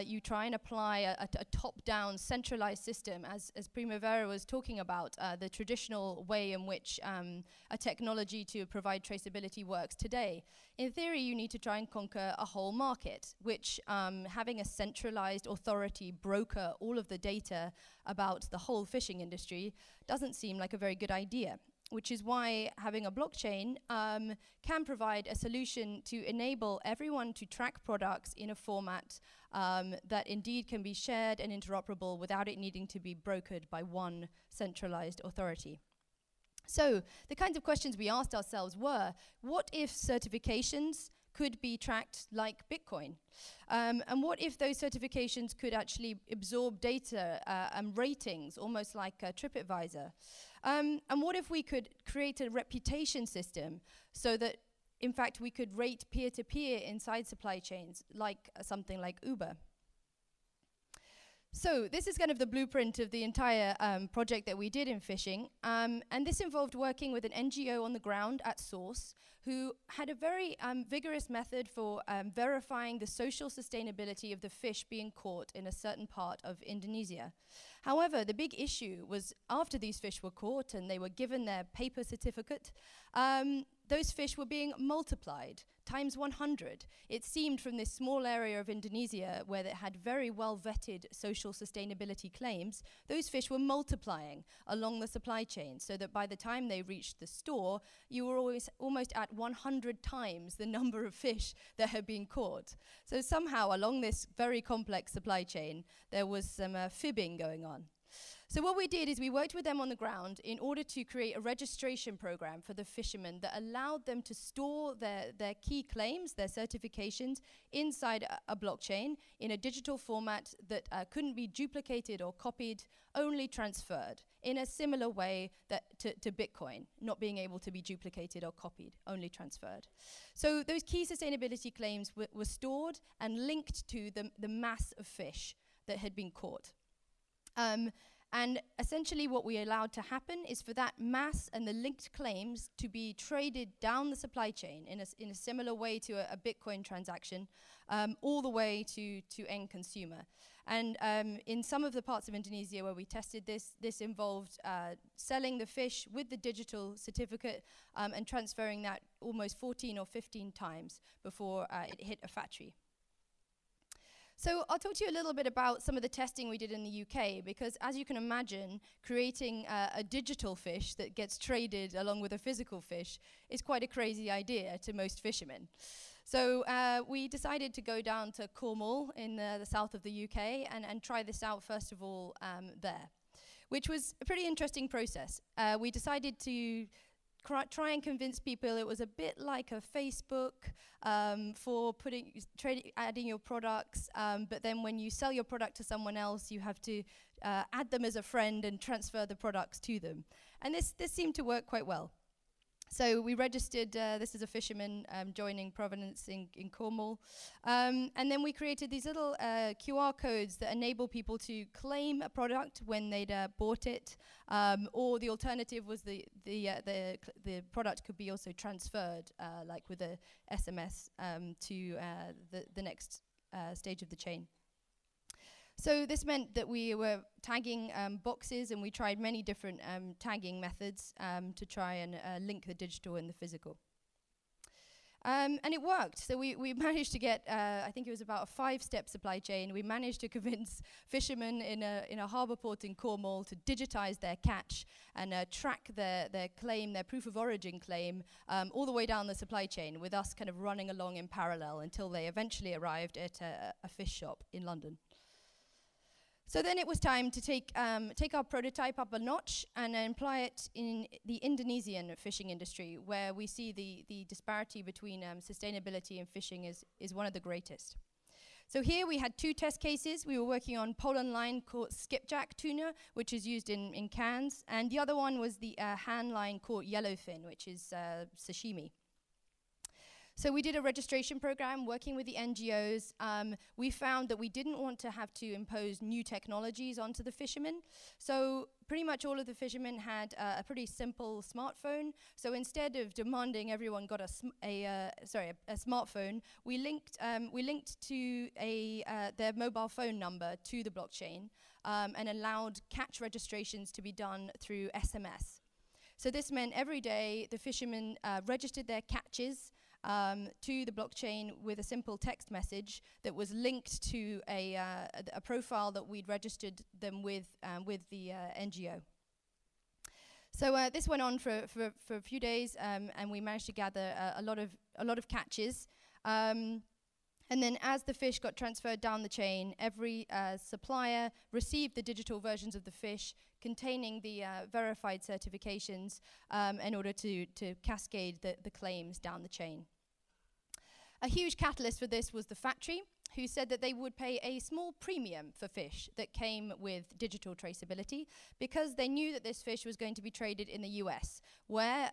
you try and apply a top-down centralized system, as Primavera was talking about, the traditional way in which a technology to provide traceability works today. In theory, you need to try and conquer a whole market, which having a centralized authority broker all of the data about the whole fishing industry doesn't seem like a very good idea, which is why having a blockchain can provide a solution to enable everyone to track products in a format that indeed can be shared and interoperable without it needing to be brokered by one centralized authority. So the kinds of questions we asked ourselves were, what if certifications could be tracked like Bitcoin? And what if those certifications could actually absorb data and ratings, almost like TripAdvisor? And what if we could create a reputation system so that, in fact, we could rate peer-to-peer inside supply chains, like something like Uber? So this is kind of the blueprint of the entire project that we did in fishing. And this involved working with an NGO on the ground at source, who had a very vigorous method for verifying the social sustainability of the fish being caught in a certain part of Indonesia. However, the big issue was, after these fish were caught and they were given their paper certificate, those fish were being multiplied times 100. It seemed from this small area of Indonesia, where it had very well vetted social sustainability claims, those fish were multiplying along the supply chain, so that by the time they reached the store, you were always almost at 100 times the number of fish that had been caught. So somehow along this very complex supply chain, there was some fibbing going on. So what we did is we worked with them on the ground in order to create a registration program for the fishermen that allowed them to store their key claims, their certifications, inside a blockchain in a digital format that couldn't be duplicated or copied, only transferred, in a similar way that to Bitcoin, not being able to be duplicated or copied, only transferred. So those key sustainability claims were stored and linked to the mass of fish that had been caught. And essentially what we allowed to happen is for that mass and the linked claims to be traded down the supply chain in a similar way to a Bitcoin transaction, all the way to end consumer. And in some of the parts of Indonesia where we tested this involved selling the fish with the digital certificate and transferring that almost 14 or 15 times before it hit a factory. So I'll talk to you a little bit about some of the testing we did in the UK, because as you can imagine, creating a digital fish that gets traded along with a physical fish is quite a crazy idea to most fishermen. So we decided to go down to Cornwall in the south of the UK and try this out first of all there, which was a pretty interesting process. We decided to try and convince people it was a bit like a Facebook for adding your products, but then when you sell your product to someone else, you have to add them as a friend and transfer the products to them. And this seemed to work quite well. So we registered, this is a fisherman joining Provenance in Cornwall. And then we created these little QR codes that enable people to claim a product when they'd bought it, or the alternative was the product could be also transferred, like with a SMS to the next stage of the chain. So this meant that we were tagging boxes, and we tried many different tagging methods to try and link the digital and the physical. And it worked. So we managed to get, I think it was about a 5-step supply chain. We managed to convince fishermen in a harbour port in Cornwall to digitize their catch and track their claim, their proof of origin claim, all the way down the supply chain, with us kind of running along in parallel until they eventually arrived at a fish shop in London. So then it was time to take our prototype up a notch and apply it in the Indonesian fishing industry, where we see the disparity between sustainability and fishing is one of the greatest. So here we had 2 test cases. We were working on pollen line caught skipjack tuna, which is used in cans, and the other one was the hand line caught yellowfin, which is sashimi. So we did a registration program working with the NGOs. We found that we didn't want to have to impose new technologies onto the fishermen. So pretty much all of the fishermen had a pretty simple smartphone. So instead of demanding everyone got a smartphone, we linked to their mobile phone number to the blockchain and allowed catch registrations to be done through SMS. So this meant every day the fishermen registered their catches to the blockchain with a simple text message that was linked to a profile that we'd registered them with the NGO. So this went on for a few days, and we managed to gather a lot of catches. And then as the fish got transferred down the chain, every supplier received the digital versions of the fish containing the verified certifications in order to cascade the claims down the chain. A huge catalyst for this was the factory, who said that they would pay a small premium for fish that came with digital traceability, because they knew that this fish was going to be traded in the US, where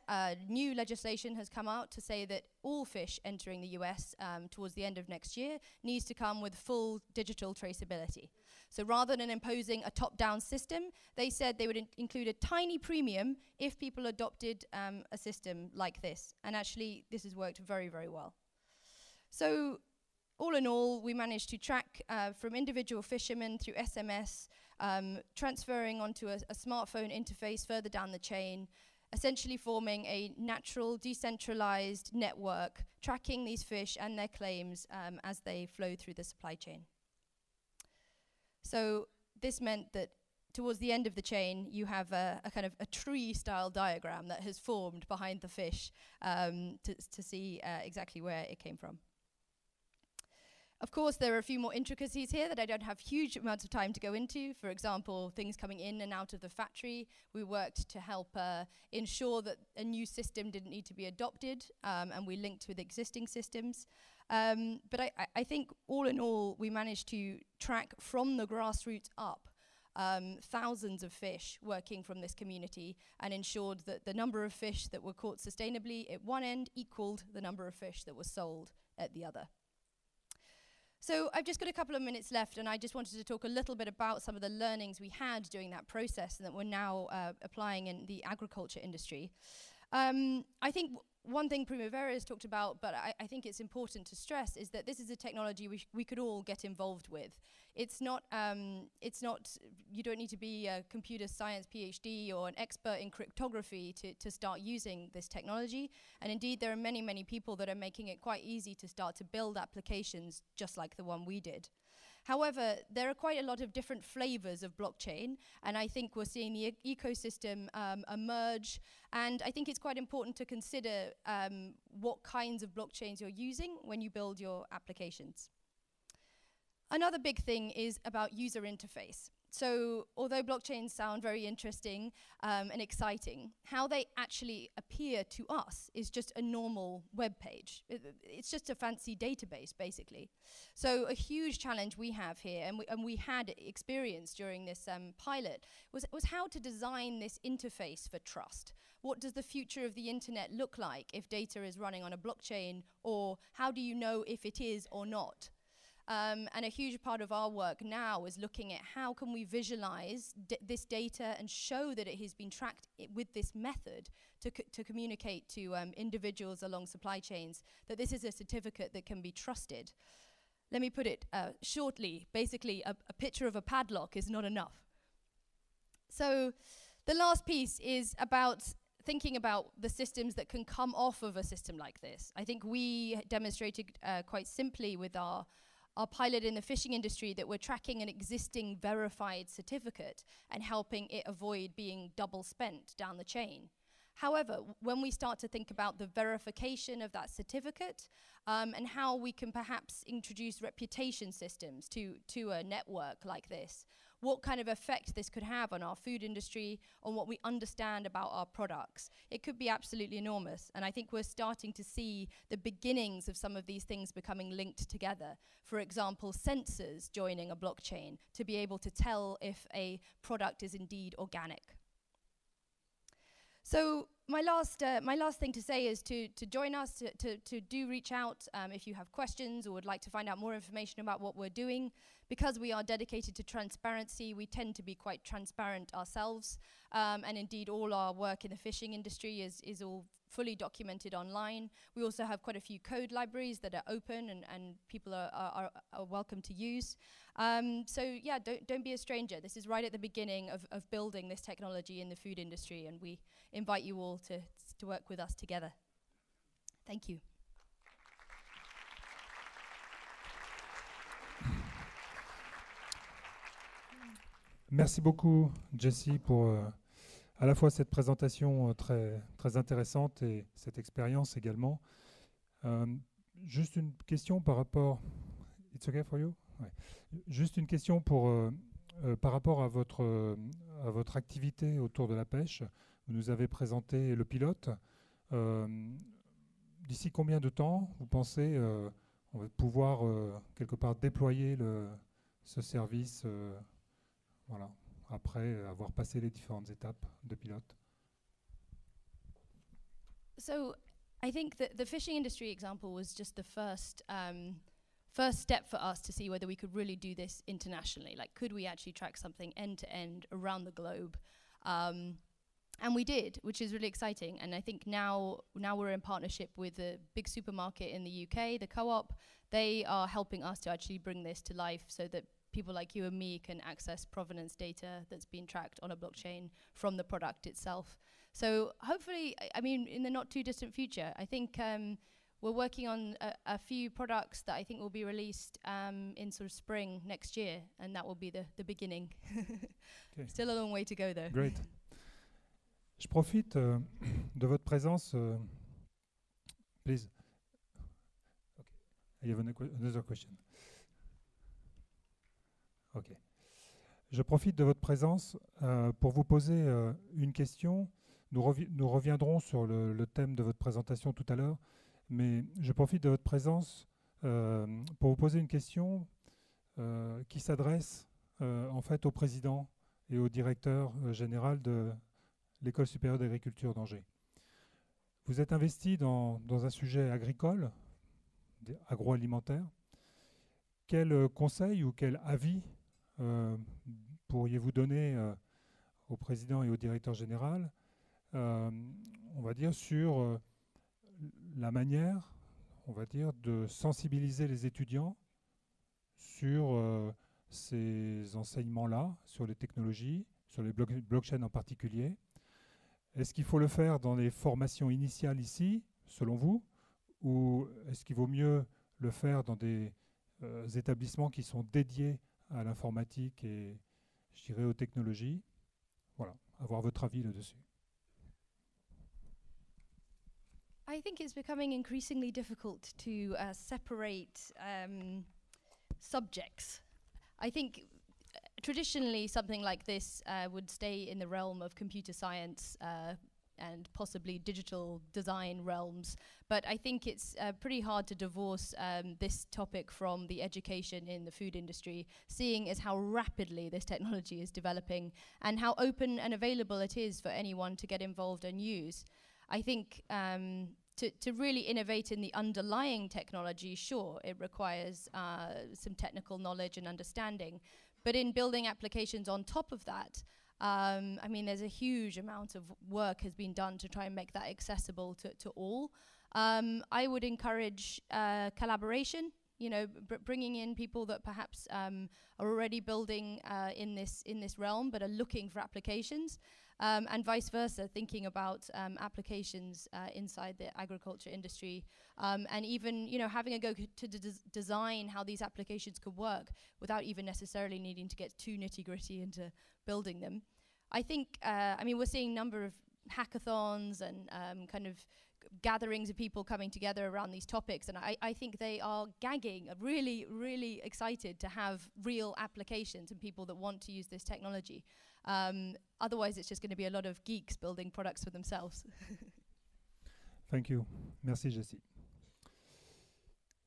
new legislation has come out to say that all fish entering the US towards the end of next year needs to come with full digital traceability. So rather than imposing a top-down system, they said they would include a tiny premium if people adopted a system like this. And actually, this has worked very, very well. So all in all, we managed to track from individual fishermen through SMS, transferring onto a smartphone interface further down the chain, essentially forming a natural, decentralized network, tracking these fish and their claims as they flow through the supply chain. So this meant that towards the end of the chain, you have a kind of a tree-style diagram that has formed behind the fish to see exactly where it came from. Of course, there are a few more intricacies here that I don't have huge amounts of time to go into. For example, things coming in and out of the factory. We worked to help ensure that a new system didn't need to be adopted, and we linked with existing systems. But I think all in all, we managed to track from the grassroots up thousands of fish working from this community, and ensured that the number of fish that were caught sustainably at one end equaled the number of fish that were sold at the other. So I've just got a couple of minutes left, and I just wanted to talk a little bit about some of the learnings we had during that process and that we're now applying in the agriculture industry. I think one thing Primavera has talked about, but I think it's important to stress, is that this is a technology we could all get involved with. It's not, you don't need to be a computer science PhD or an expert in cryptography to start using this technology. And indeed, there are many, many people that are making it quite easy to start to build applications just like the one we did. However, there are quite a lot of different flavors of blockchain, and I think we're seeing the ecosystem emerge, and I think it's quite important to consider what kinds of blockchains you're using when you build your applications. Another big thing is about user interface. So although blockchains sound very interesting and exciting, how they actually appear to us is just a normal web page. It's just a fancy database, basically. So a huge challenge we have here, and we had experience during this pilot, was how to design this interface for trust. What does the future of the internet look like if data is running on a blockchain, or how do you know if it is or not? And a huge part of our work now is looking at how can we visualize this data and show that it has been tracked with this method to communicate to individuals along supply chains that this is a certificate that can be trusted. Let me put it shortly. Basically, a picture of a padlock is not enough. So the last piece is about thinking about the systems that can come off of a system like this. I think we demonstrated quite simply with our pilot in the fishing industry that we're tracking an existing verified certificate and helping it avoid being double spent down the chain. However, when we start to think about the verification of that certificate and how we can perhaps introduce reputation systems to a network like this, what kind of effect this could have on our food industry, on what we understand about our products. It could be absolutely enormous, and I think we're starting to see the beginnings of some of these things becoming linked together. For example, sensors joining a blockchain to be able to tell if a product is indeed organic. So my last thing to say is to join us, to do reach out if you have questions or would like to find out more information about what we're doing. Because we are dedicated to transparency, we tend to be quite transparent ourselves. And indeed, all our work in the fishing industry is all fully documented online. We also have quite a few code libraries that are open and people are welcome to use. So yeah, don't be a stranger. This is right at the beginning of building this technology in the food industry, and we invite you all to work with us together. Thank you. Merci beaucoup, Jessie, pour à la fois cette présentation très, très intéressante et cette expérience également. Juste une question par rapport... It's okay for you? Ouais. Juste une question par rapport à votre activité autour de la pêche. Vous nous avez présenté le pilote. D'ici combien de temps, vous pensez, on va pouvoir quelque part déployer ce service voilà, après avoir passé les différentes étapes de pilote? So I think that the fishing industry example was just the first step for us to see whether we could really do this internationally. Like, could we actually track something end to end around the globe? And we did, which is really exciting. And I think now we're in partnership with a big supermarket in the UK, the Co-op. They are helping us to actually bring this to life so that people like you and me can access provenance data that's been tracked on a blockchain from the product itself. So hopefully, I mean, in the not too distant future, I think we're working on a few products that I think will be released in sort of spring next year, and that will be the beginning. Okay. Still a long way to go, though. Great. Je profite de votre présence. Please. Okay. I have another question. Ok. Je profite de votre présence pour vous poser une question. Nous reviendrons sur le thème de votre présentation tout à l'heure, mais je profite de votre présence pour vous poser une question qui s'adresse en fait au président et au directeur général de l'École supérieure d'agriculture d'Angers. Vous êtes investi dans un sujet agricole, agroalimentaire. Quel conseil ou quel avis pourriez-vous donner au président et au directeur général, on va dire, sur la manière, on va dire, de sensibiliser les étudiants sur ces enseignements-là, sur les technologies, sur les blockchains en particulier? Est-ce qu'il faut le faire dans les formations initiales ici, selon vous, ou est-ce qu'il vaut mieux le faire dans des établissements qui sont dédiés à l'informatique et, je dirais, aux technologies. Voilà, avoir votre avis là-dessus. I think it's becoming increasingly difficult to separate subjects. I think traditionally something like this would stay in the realm of computer science and possibly digital design realms, but I think it's pretty hard to divorce this topic from the education in the food industry, seeing as how rapidly this technology is developing and how open and available it is for anyone to get involved and use. I think to really innovate in the underlying technology, sure, it requires some technical knowledge and understanding. But in building applications on top of that, I mean, there's a huge amount of work has been done to try and make that accessible to all. I would encourage collaboration, you know, bringing in people that perhaps are already building in this realm but are looking for applications. And vice versa, thinking about applications inside the agriculture industry, and even, you know, having a go to design how these applications could work without even necessarily needing to get too nitty-gritty into building them. I think, I mean, we're seeing a number of hackathons and kind of gatherings of people coming together around these topics, and I think they are gagging, really, really excited to have real applications and people that want to use this technology. Otherwise, it's just going to be a lot of geeks building products for themselves. Thank you. Merci, Jessie.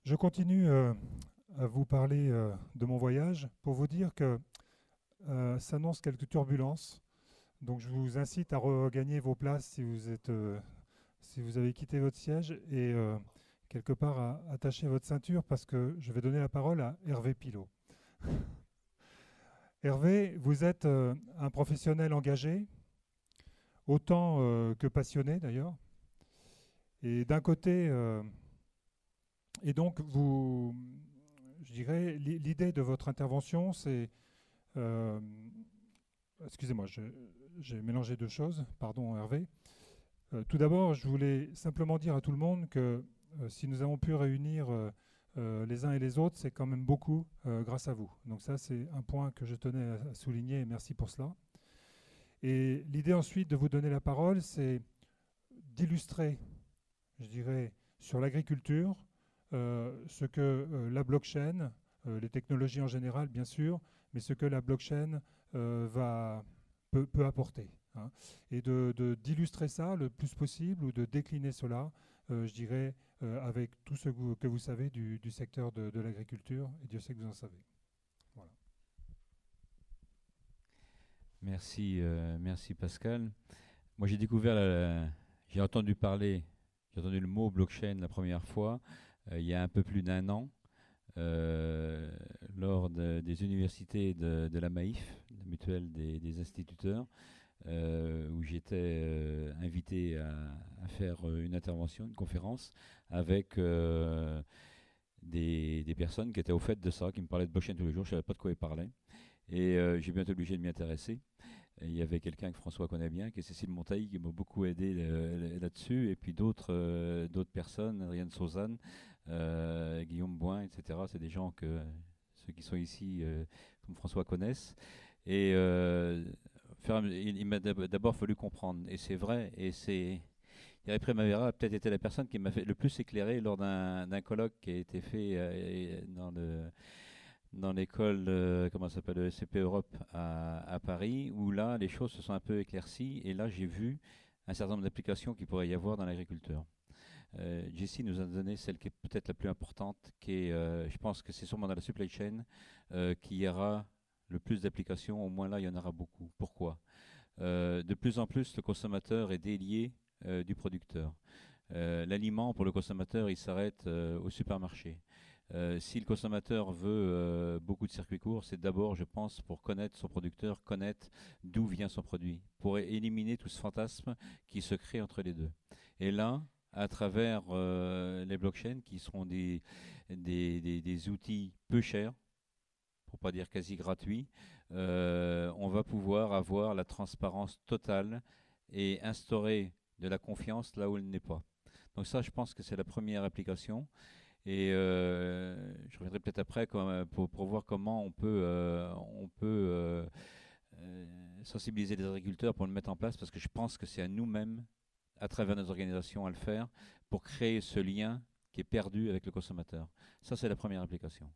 Je continue à vous parler de mon voyage pour vous dire que s'annoncent quelques turbulences. Donc, je vous incite à regagner vos places si vous avez quitté votre siège et quelque part à attacher votre ceinture parce que je vais donner la parole à Hervé Pilot. Hervé, vous êtes un professionnel engagé, autant que passionné d'ailleurs. Et d'un côté, et donc vous, je dirais, l'idée de votre intervention, c'est, excusez-moi, j'ai mélangé deux choses, pardon Hervé. Tout d'abord, je voulais simplement dire à tout le monde que si nous avons pu réunir les uns et les autres, c'est quand même beaucoup grâce à vous. Donc ça, c'est un point que je tenais à souligner et merci pour cela. Et l'idée ensuite de vous donner la parole, c'est d'illustrer, je dirais, sur l'agriculture, ce que la blockchain, les technologies en général bien sûr, mais ce que la blockchain peut apporter. Hein, et d'illustrer ça le plus possible ou de décliner cela, je dirais, avec tout ce que vous savez du secteur de l'agriculture, et Dieu sait que vous en savez. Voilà. Merci, merci Pascal. Moi j'ai découvert, j'ai entendu le mot blockchain la première fois il y a un peu plus d'1 an lors des universités de la MAIF, la mutuelle des instituteurs, où j'étais invité à faire une intervention, une conférence avec des personnes qui étaient au fait de ça, qui me parlaient de blockchain tous les jours. Je ne savais pas de quoi ils parlaient. Et j'ai bien été obligé de m'y intéresser. Et il y avait quelqu'un que François connaît bien, qui est Cécile Montaille, qui m'a beaucoup aidé là-dessus. Et puis d'autres personnes, Adrienne Sauzanne, Guillaume Boin, etc. C'est des gens que ceux qui sont ici, comme François, connaissent. Et il m'a d'abord fallu comprendre, et c'est vrai, et c'est... Thierry Primavera a peut-être été la personne qui m'a fait le plus éclairer lors d'un colloque qui a été fait dans l'école, comment ça s'appelle, le ECP Europe à Paris, où là, les choses se sont un peu éclaircies, et là, j'ai vu un certain nombre d'applications qu'il pourrait y avoir dans l'agriculture. Jessie nous a donné celle qui est peut-être la plus importante, qui est, je pense que c'est sûrement dans la supply chain, qu'il y aura le plus d'applications, au moins là, il y en aura beaucoup. Pourquoi ? De plus en plus, le consommateur est délié du producteur. L'aliment, pour le consommateur, il s'arrête au supermarché. Si le consommateur veut beaucoup de circuits courts, c'est d'abord, je pense, pour connaître son producteur, connaître d'où vient son produit, pour éliminer tout ce fantasme qui se crée entre les deux. Et là, à travers les blockchains, qui seront des outils peu chers, pour pas dire quasi gratuit, on va pouvoir avoir la transparence totale et instaurer de la confiance là où elle n'est pas. Donc ça, je pense que c'est la première application. Et je reviendrai peut-être après pour voir comment on peut sensibiliser les agriculteurs pour le mettre en place, parce que je pense que c'est à nous-mêmes, à travers nos organisations, à le faire, pour créer ce lien qui est perdu avec le consommateur. Ça, c'est la première application.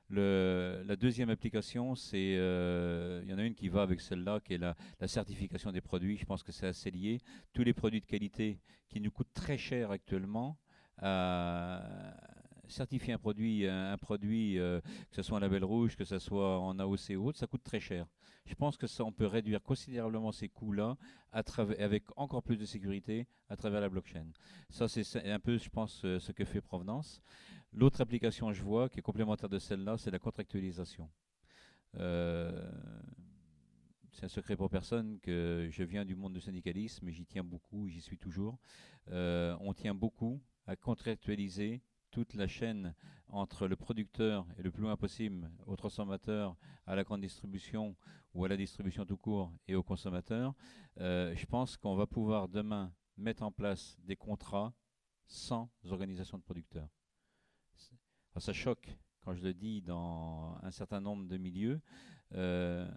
La deuxième application, il y en a une qui va avec celle-là, qui est la certification des produits. Je pense que c'est assez lié. Tous les produits de qualité qui nous coûtent très cher actuellement, certifier un produit, que ce soit un label rouge, que ce soit en AOC ou autre, ça coûte très cher. Je pense que ça, on peut réduire considérablement ces coûts-là avec encore plus de sécurité à travers la blockchain. Ça, c'est un peu, je pense, ce que fait Provenance. L'autre application que je vois, qui est complémentaire de celle-là, c'est la contractualisation. Euh, c'est un secret pour personne que je viens du monde du syndicalisme, j'y tiens beaucoup, j'y suis toujours. On tient beaucoup à contractualiser toute la chaîne entre le producteur et le plus loin possible au transformateur, à la grande distribution ou à la distribution tout court et au consommateur. Je pense qu'on va pouvoir demain mettre en place des contrats sans organisation de producteurs. Alors, ça choque quand je le dis dans un certain nombre de milieux. Euh,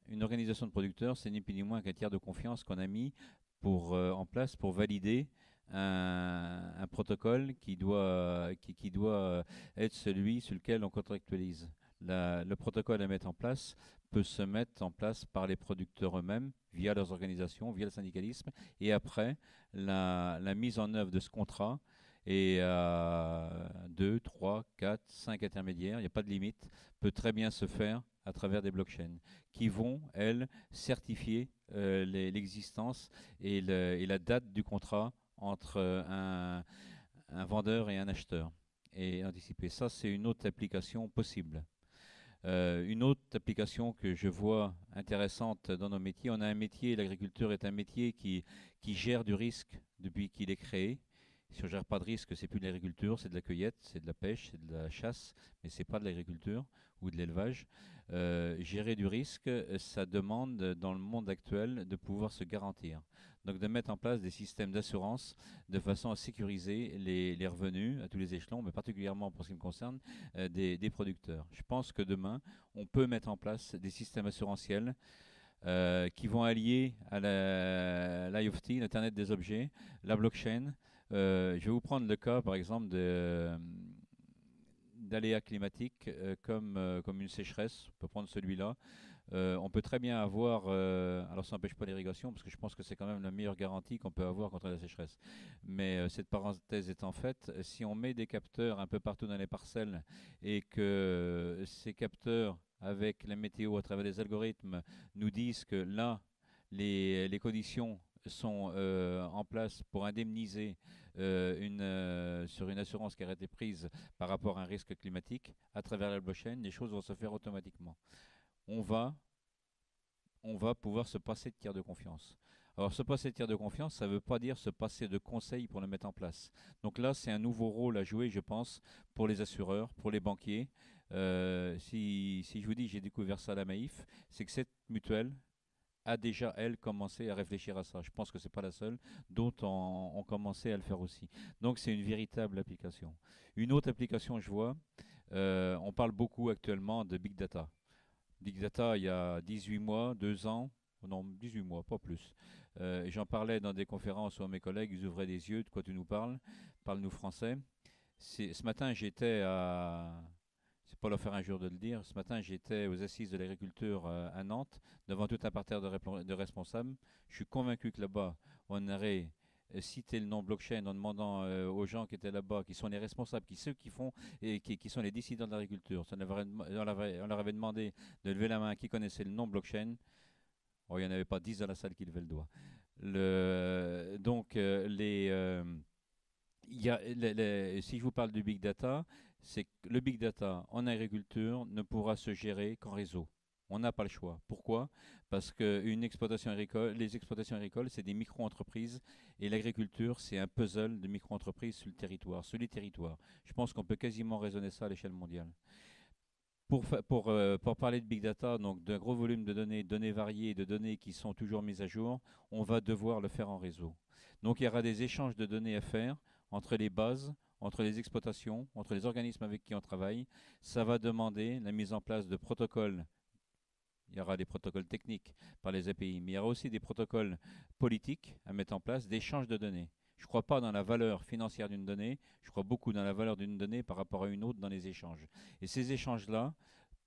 une organisation de producteurs, c'est ni plus ni moins qu'un tiers de confiance qu'on a mis en place pour valider un protocole qui doit être celui sur lequel on contractualise. Le protocole à mettre en place peut se mettre en place par les producteurs eux-mêmes, via leurs organisations, via le syndicalisme, et après, la mise en œuvre de ce contrat et 2, 3, 4, 5 intermédiaires, il n'y a pas de limite, peut très bien se faire à travers des blockchains qui vont, elles, certifier l'existence et la date du contrat entre un vendeur et un acheteur et anticiper. Ça, c'est une autre application possible. Une autre application que je vois intéressante dans nos métiers, on a un métier, l'agriculture est un métier qui gère du risque depuis qu'il est créé. Si on ne gère pas de risque, c'est plus de l'agriculture, c'est de la cueillette, c'est de la pêche, c'est de la chasse, mais c'est pas de l'agriculture ou de l'élevage. Gérer du risque, ça demande dans le monde actuel de pouvoir se garantir. Donc de mettre en place des systèmes d'assurance de façon à sécuriser les revenus à tous les échelons, mais particulièrement pour ce qui me concerne, des producteurs. Je pense que demain, on peut mettre en place des systèmes assurantiels qui vont allier à l'IoT, l'Internet des objets, la blockchain. Je vais vous prendre le cas, par exemple, d'aléas climatiques comme une sécheresse. On peut prendre celui-là. On peut très bien avoir, alors ça n'empêche pas l'irrigation, parce que je pense que c'est quand même la meilleure garantie qu'on peut avoir contre la sécheresse. Mais cette parenthèse étant faite, si on met des capteurs un peu partout dans les parcelles et que ces capteurs, avec la météo à travers les algorithmes, nous disent que là, les conditions sont en place pour indemniser sur une assurance qui a été prise par rapport à un risque climatique, à travers la blockchain, les choses vont se faire automatiquement. On va pouvoir se passer de tiers de confiance. Alors, se passer de tiers de confiance, ça ne veut pas dire se passer de conseils pour le mettre en place. Donc là, c'est un nouveau rôle à jouer, je pense, pour les assureurs, pour les banquiers. Si je vous dis j'ai découvert ça à la Maïf, c'est que cette mutuelle a déjà, elle, commencé à réfléchir à ça. Je pense que ce n'est pas la seule. D'autres ont commencé à le faire aussi. Donc, c'est une véritable application. Une autre application, je vois, on parle beaucoup actuellement de Big Data. Big Data, il y a 18 mois, 2 ans, non, 18 mois, pas plus. J'en parlais dans des conférences où mes collègues, ils ouvraient des yeux, de quoi tu nous parles, parle-nous français. Ce matin, j'étais c'est pas leur faire un jour de le dire, ce matin, j'étais aux Assises de l'agriculture à Nantes, devant tout un parterre de responsables. Je suis convaincu que là-bas, on aurait cité le nom blockchain en demandant aux gens qui étaient là-bas, qui sont les responsables, ceux qui font et qui sont les décideurs de l'agriculture. On leur avait demandé de lever la main qui connaissait le nom blockchain. Oh, il n'y en avait pas 10 dans la salle qui levaient le doigt. Donc, si je vous parle du big data, c'est que le big data en agriculture ne pourra se gérer qu'en réseau. On n'a pas le choix. Pourquoi? Parce que les exploitations agricoles, c'est des micro-entreprises et l'agriculture, c'est un puzzle de micro-entreprises sur les territoires. Je pense qu'on peut quasiment raisonner ça à l'échelle mondiale. Pour parler de big data, donc d'un gros volume de données variées, de données qui sont toujours mises à jour, on va devoir le faire en réseau. Donc il y aura des échanges de données à faire entre les bases, entre les exploitations, entre les organismes avec qui on travaille. Ça va demander la mise en place de protocoles. Il y aura des protocoles techniques par les API, mais il y aura aussi des protocoles politiques à mettre en place, d'échange de données. Je ne crois pas dans la valeur financière d'une donnée, je crois beaucoup dans la valeur d'une donnée par rapport à une autre dans les échanges. Et ces échanges-là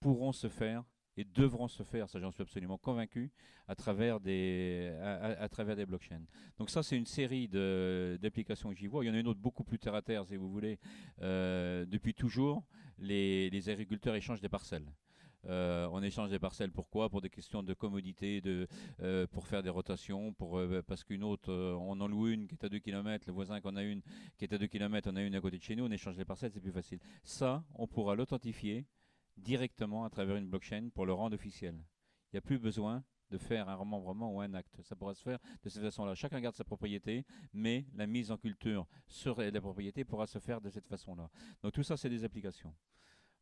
pourront se faire et devront se faire, ça j'en suis absolument convaincu, à travers à travers des blockchains. Donc ça c'est une série d'applications que j'y vois. Il y en a une autre beaucoup plus terre à terre si vous voulez. Depuis toujours, les agriculteurs échangent des parcelles. On échange des parcelles, pourquoi? Pour des questions de commodité, pour faire des rotations, parce qu'une autre, on en loue une qui est à 2 km, le voisin qu'on a une qui est à 2 km, on a une à côté de chez nous, on échange les parcelles, c'est plus facile. Ça, on pourra l'authentifier directement à travers une blockchain pour le rendre officiel. Il n'y a plus besoin de faire un remembrement ou un acte. Ça pourra se faire de cette façon-là. Chacun garde sa propriété, mais la mise en culture sur la propriété pourra se faire de cette façon-là. Donc tout ça, c'est des applications.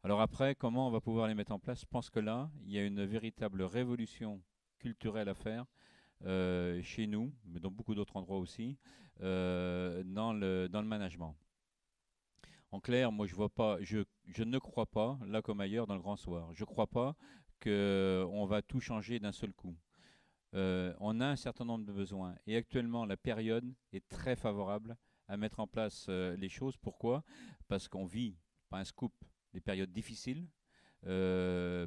Alors après, comment on va pouvoir les mettre en place? Je pense que là, il y a une véritable révolution culturelle à faire chez nous, mais dans beaucoup d'autres endroits aussi, dans le management. En clair, moi, je ne crois pas, là comme ailleurs, dans le grand soir. Je ne crois pas qu'on va tout changer d'un seul coup. On a un certain nombre de besoins. Et actuellement, la période est très favorable à mettre en place les choses. Pourquoi? Parce qu'on vit, pas un scoop, des périodes difficiles,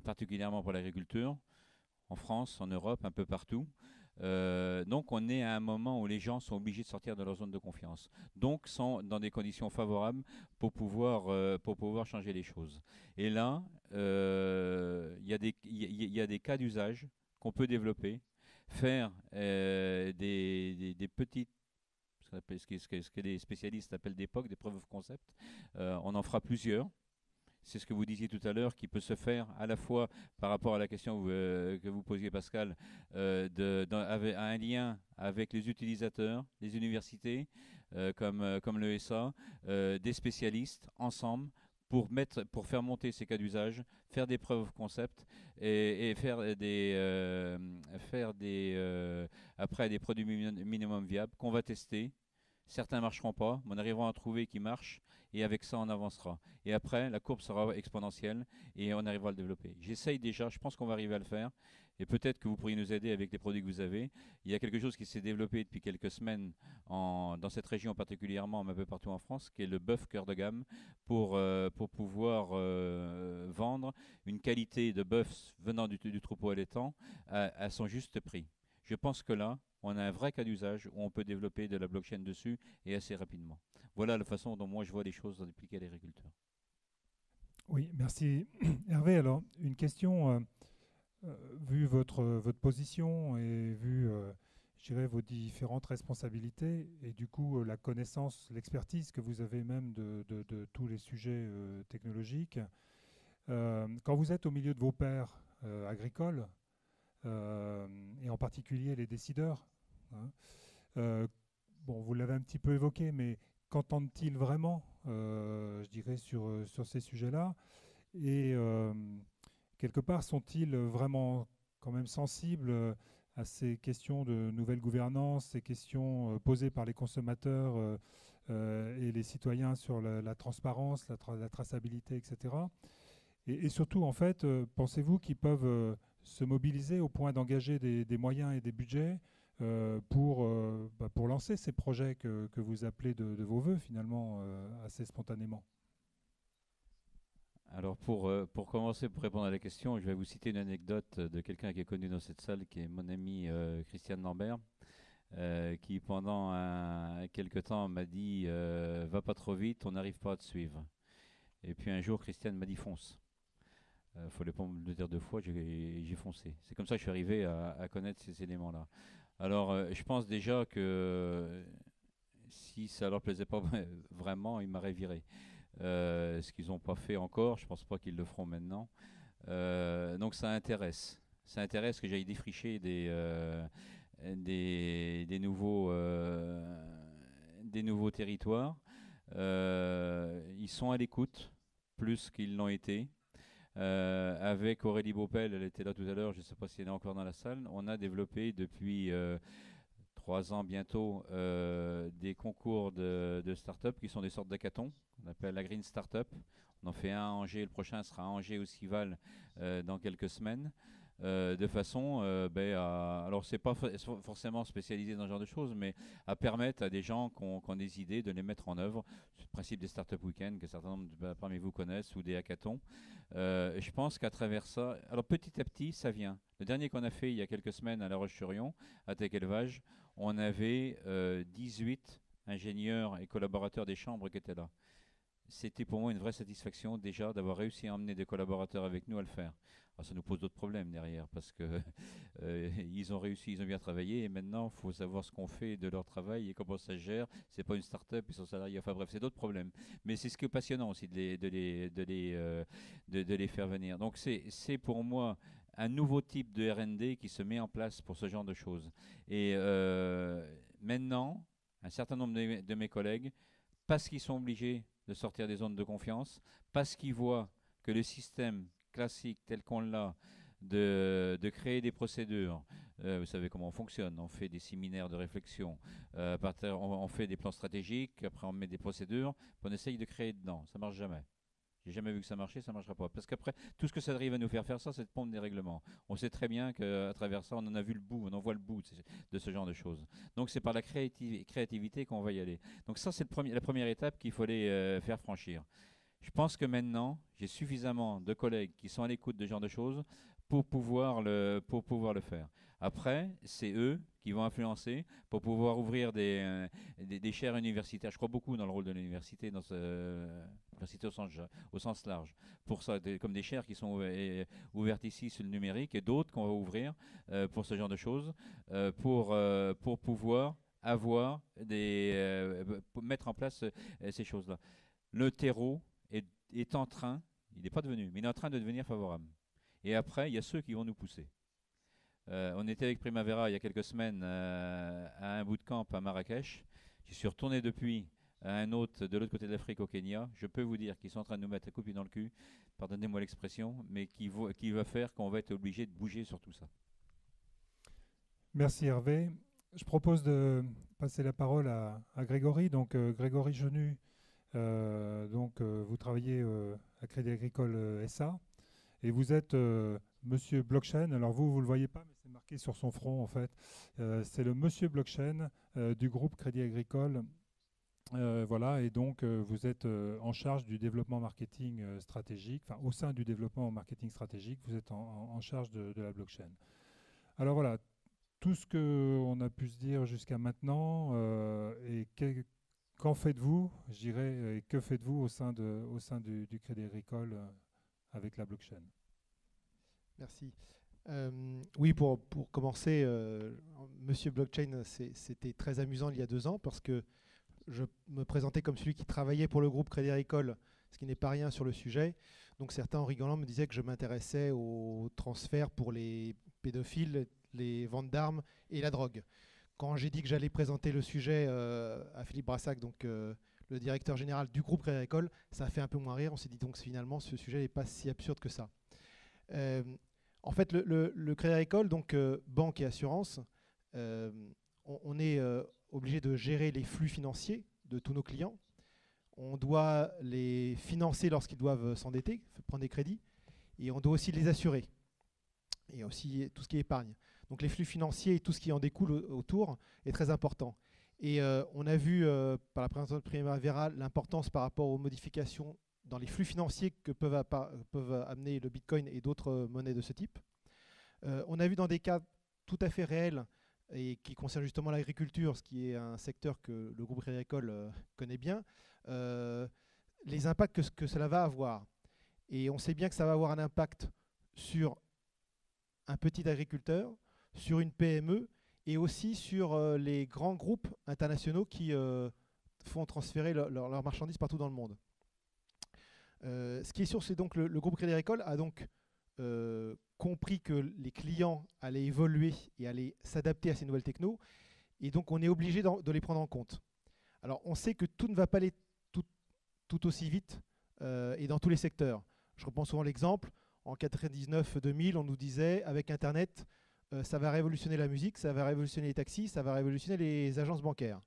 particulièrement pour l'agriculture, en France, en Europe, un peu partout. Donc on est à un moment où les gens sont obligés de sortir de leur zone de confiance. Donc sont dans des conditions favorables pour pouvoir changer les choses. Et là, il y a des cas d'usage qu'on peut développer, faire des petites, ce que les spécialistes appellent des POC, des proof of concept. On en fera plusieurs. C'est ce que vous disiez tout à l'heure, qui peut se faire à la fois par rapport à la question que vous posiez, Pascal, avec un lien avec les utilisateurs, les universités, comme l'ESA, des spécialistes ensemble pour faire monter ces cas d'usage, faire des preuves concept et après des produits minimum viables qu'on va tester. Certains ne marcheront pas, mais on arrivera à trouver qui marchent et avec ça on avancera. Et après, la courbe sera exponentielle et on arrivera à le développer. J'essaye déjà, je pense qu'on va arriver à le faire et peut-être que vous pourriez nous aider avec les produits que vous avez. Il y a quelque chose qui s'est développé depuis quelques semaines dans cette région particulièrement, mais un peu partout en France, qui est le bœuf cœur de gamme pour pouvoir vendre une qualité de bœuf venant du troupeau allaitant à son juste prix. Je pense que là, on a un vrai cas d'usage où on peut développer de la blockchain dessus et assez rapidement. Voilà la façon dont moi je vois les choses appliquées à l'agriculture. Oui, merci Hervé. Alors, une question, vu votre position et vu, je dirais, vos différentes responsabilités et du coup la connaissance, l'expertise que vous avez même de tous les sujets technologiques, quand vous êtes au milieu de vos pairs agricoles, et en particulier les décideurs, hein, bon, vous l'avez un petit peu évoqué, mais qu'entendent-ils vraiment, je dirais, sur ces sujets-là? Et quelque part, sont-ils vraiment quand même sensibles à ces questions de nouvelle gouvernance, ces questions posées par les consommateurs et les citoyens sur la transparence, la traçabilité, etc. Et surtout, en fait, pensez-vous qu'ils peuvent se mobiliser au point d'engager des moyens et des budgets pour lancer ces projets que vous appelez de vos voeux, finalement, assez spontanément? Alors pour commencer, pour répondre à la question, je vais vous citer une anecdote de quelqu'un qui est connu dans cette salle, qui est mon ami Christiane Lambert, qui pendant quelque temps m'a dit va pas trop vite, on n'arrive pas à te suivre. Et puis un jour, Christiane m'a dit fonce. Il fallait pas me le dire deux fois, j'ai foncé. C'est comme ça que je suis arrivé à connaître ces éléments-là. Alors, je pense déjà que si ça leur plaisait pas vraiment, ils m'auraient viré. Ce qu'ils n'ont pas fait encore, je pense pas qu'ils le feront maintenant. Donc ça intéresse. Ça intéresse que j'aille défricher des nouveaux territoires. Ils sont à l'écoute, plus qu'ils l'ont été. Avec Aurélie Beaupel, elle était là tout à l'heure, je ne sais pas si elle est encore dans la salle, on a développé depuis 3 ans bientôt des concours de start-up qui sont des sortes d'hackathons, qu'on appelle la Green Startup. On en fait un à Angers, le prochain sera à Angers au Cival dans quelques semaines. De façon alors c'est pas forcément spécialisé dans ce genre de choses, mais à permettre à des gens qui ont des idées de les mettre en œuvre. C'est le principe des Startup Weekend que certains nombre parmi vous connaissent, ou des hackathons. Je pense qu'à travers ça, alors petit à petit ça vient. Le dernier qu'on a fait il y a quelques semaines à La Roche-sur-Yon, à Tech Élevage, on avait 18 ingénieurs et collaborateurs des chambres qui étaient là. C'était pour moi une vraie satisfaction déjà d'avoir réussi à emmener des collaborateurs avec nous à le faire. Alors, ça nous pose d'autres problèmes derrière parce que ils ont réussi, ils ont bien travaillé et maintenant il faut savoir ce qu'on fait de leur travail et comment ça se gère. C'est pas une start-up, ils sont salariés, enfin bref, c'est d'autres problèmes. Mais c'est ce qui est passionnant aussi de les faire venir. Donc c'est pour moi un nouveau type de R&D qui se met en place pour ce genre de choses. Et maintenant, un certain nombre de mes collègues, parce qu'ils sont obligés de sortir des zones de confiance, parce qu'ils voient que le système classique tel qu'on l'a, de créer des procédures, vous savez comment on fonctionne, on fait des séminaires de réflexion, on fait des plans stratégiques, après on met des procédures, puis on essaye de créer dedans, ça ne marche jamais. J'ai jamais vu que ça marchait, ça ne marchera pas. Parce qu'après, tout ce que ça arrive à nous faire faire ça, c'est de pondre des règlements. On sait très bien qu'à travers ça, on en a vu le bout, on en voit le bout de ce genre de choses. Donc c'est par la créativité qu'on va y aller. Donc ça, c'est la première étape qu'il fallait faire franchir. Je pense que maintenant, j'ai suffisamment de collègues qui sont à l'écoute de ce genre de choses pour pouvoir le faire. Après, c'est eux qui vont influencer pour pouvoir ouvrir des chaires universitaires. Je crois beaucoup dans le rôle de l'université, dans l'université au sens large. Pour ça, comme des chaires qui sont ouvertes ici sur le numérique et d'autres qu'on va ouvrir pour ce genre de choses, pour pouvoir avoir mettre en place ces choses-là. Le terreau est en train, il n'est pas devenu, mais il est en train de devenir favorable. Et après, il y a ceux qui vont nous pousser. On était avec Primavera il y a quelques semaines à un bootcamp à Marrakech. Je suis retourné depuis à un autre de l'autre côté de l'Afrique, au Kenya. Je peux vous dire qu'ils sont en train de nous mettre la copie dans le cul, pardonnez-moi l'expression, mais qui va faire qu'on va être obligé de bouger sur tout ça. Merci Hervé. Je propose de passer la parole à Grégory. Donc Grégory Genu, vous travaillez à Crédit Agricole SA et vous êtes Monsieur Blockchain. Alors vous ne le voyez pas, mais c'est marqué sur son front en fait. C'est le Monsieur Blockchain du groupe Crédit Agricole. Voilà, et donc vous êtes en charge du développement marketing stratégique, enfin au sein du développement marketing stratégique, vous êtes en charge de la blockchain. Alors voilà, tout ce qu'on a pu se dire jusqu'à maintenant, et qu'en faites-vous, je dirais, et que faites-vous au sein du Crédit Agricole avec la blockchain? Merci. Oui, pour commencer, Monsieur Blockchain, c'était très amusant il y a 2 ans parce que je me présentais comme celui qui travaillait pour le groupe Crédit Agricole, ce qui n'est pas rien sur le sujet. Donc certains, en rigolant, me disaient que je m'intéressais au transfert pour les pédophiles, les ventes d'armes et la drogue. Quand j'ai dit que j'allais présenter le sujet à Philippe Brassac, donc le directeur général du groupe Crédit Agricole, ça a fait un peu moins rire. On s'est dit donc finalement ce sujet n'est pas si absurde que ça. En fait, le Crédit Agricole, donc banque et assurance, on est obligé de gérer les flux financiers de tous nos clients. On doit les financer lorsqu'ils doivent s'endetter, prendre des crédits, et on doit aussi les assurer. Et aussi tout ce qui est épargne. Donc les flux financiers et tout ce qui en découle autour est très important. Et on a vu par la présentation de Primavera l'importance par rapport aux modifications dans les flux financiers que peuvent amener le Bitcoin et d'autres monnaies de ce type. On a vu dans des cas tout à fait réels et qui concernent justement l'agriculture, ce qui est un secteur que le groupe Crédit Agricole connaît bien, les impacts que cela va avoir. Et on sait bien que ça va avoir un impact sur un petit agriculteur, sur une PME et aussi sur les grands groupes internationaux qui font transférer leurs marchandises partout dans le monde. Ce qui est sûr, c'est donc le groupe Crédit Agricole a donc compris que les clients allaient évoluer et allaient s'adapter à ces nouvelles technos, et donc on est obligé de les prendre en compte. Alors on sait que tout ne va pas aller tout aussi vite et dans tous les secteurs. Je reprends souvent l'exemple, en 99-2000, on nous disait avec Internet, ça va révolutionner la musique, ça va révolutionner les taxis, ça va révolutionner les agences bancaires.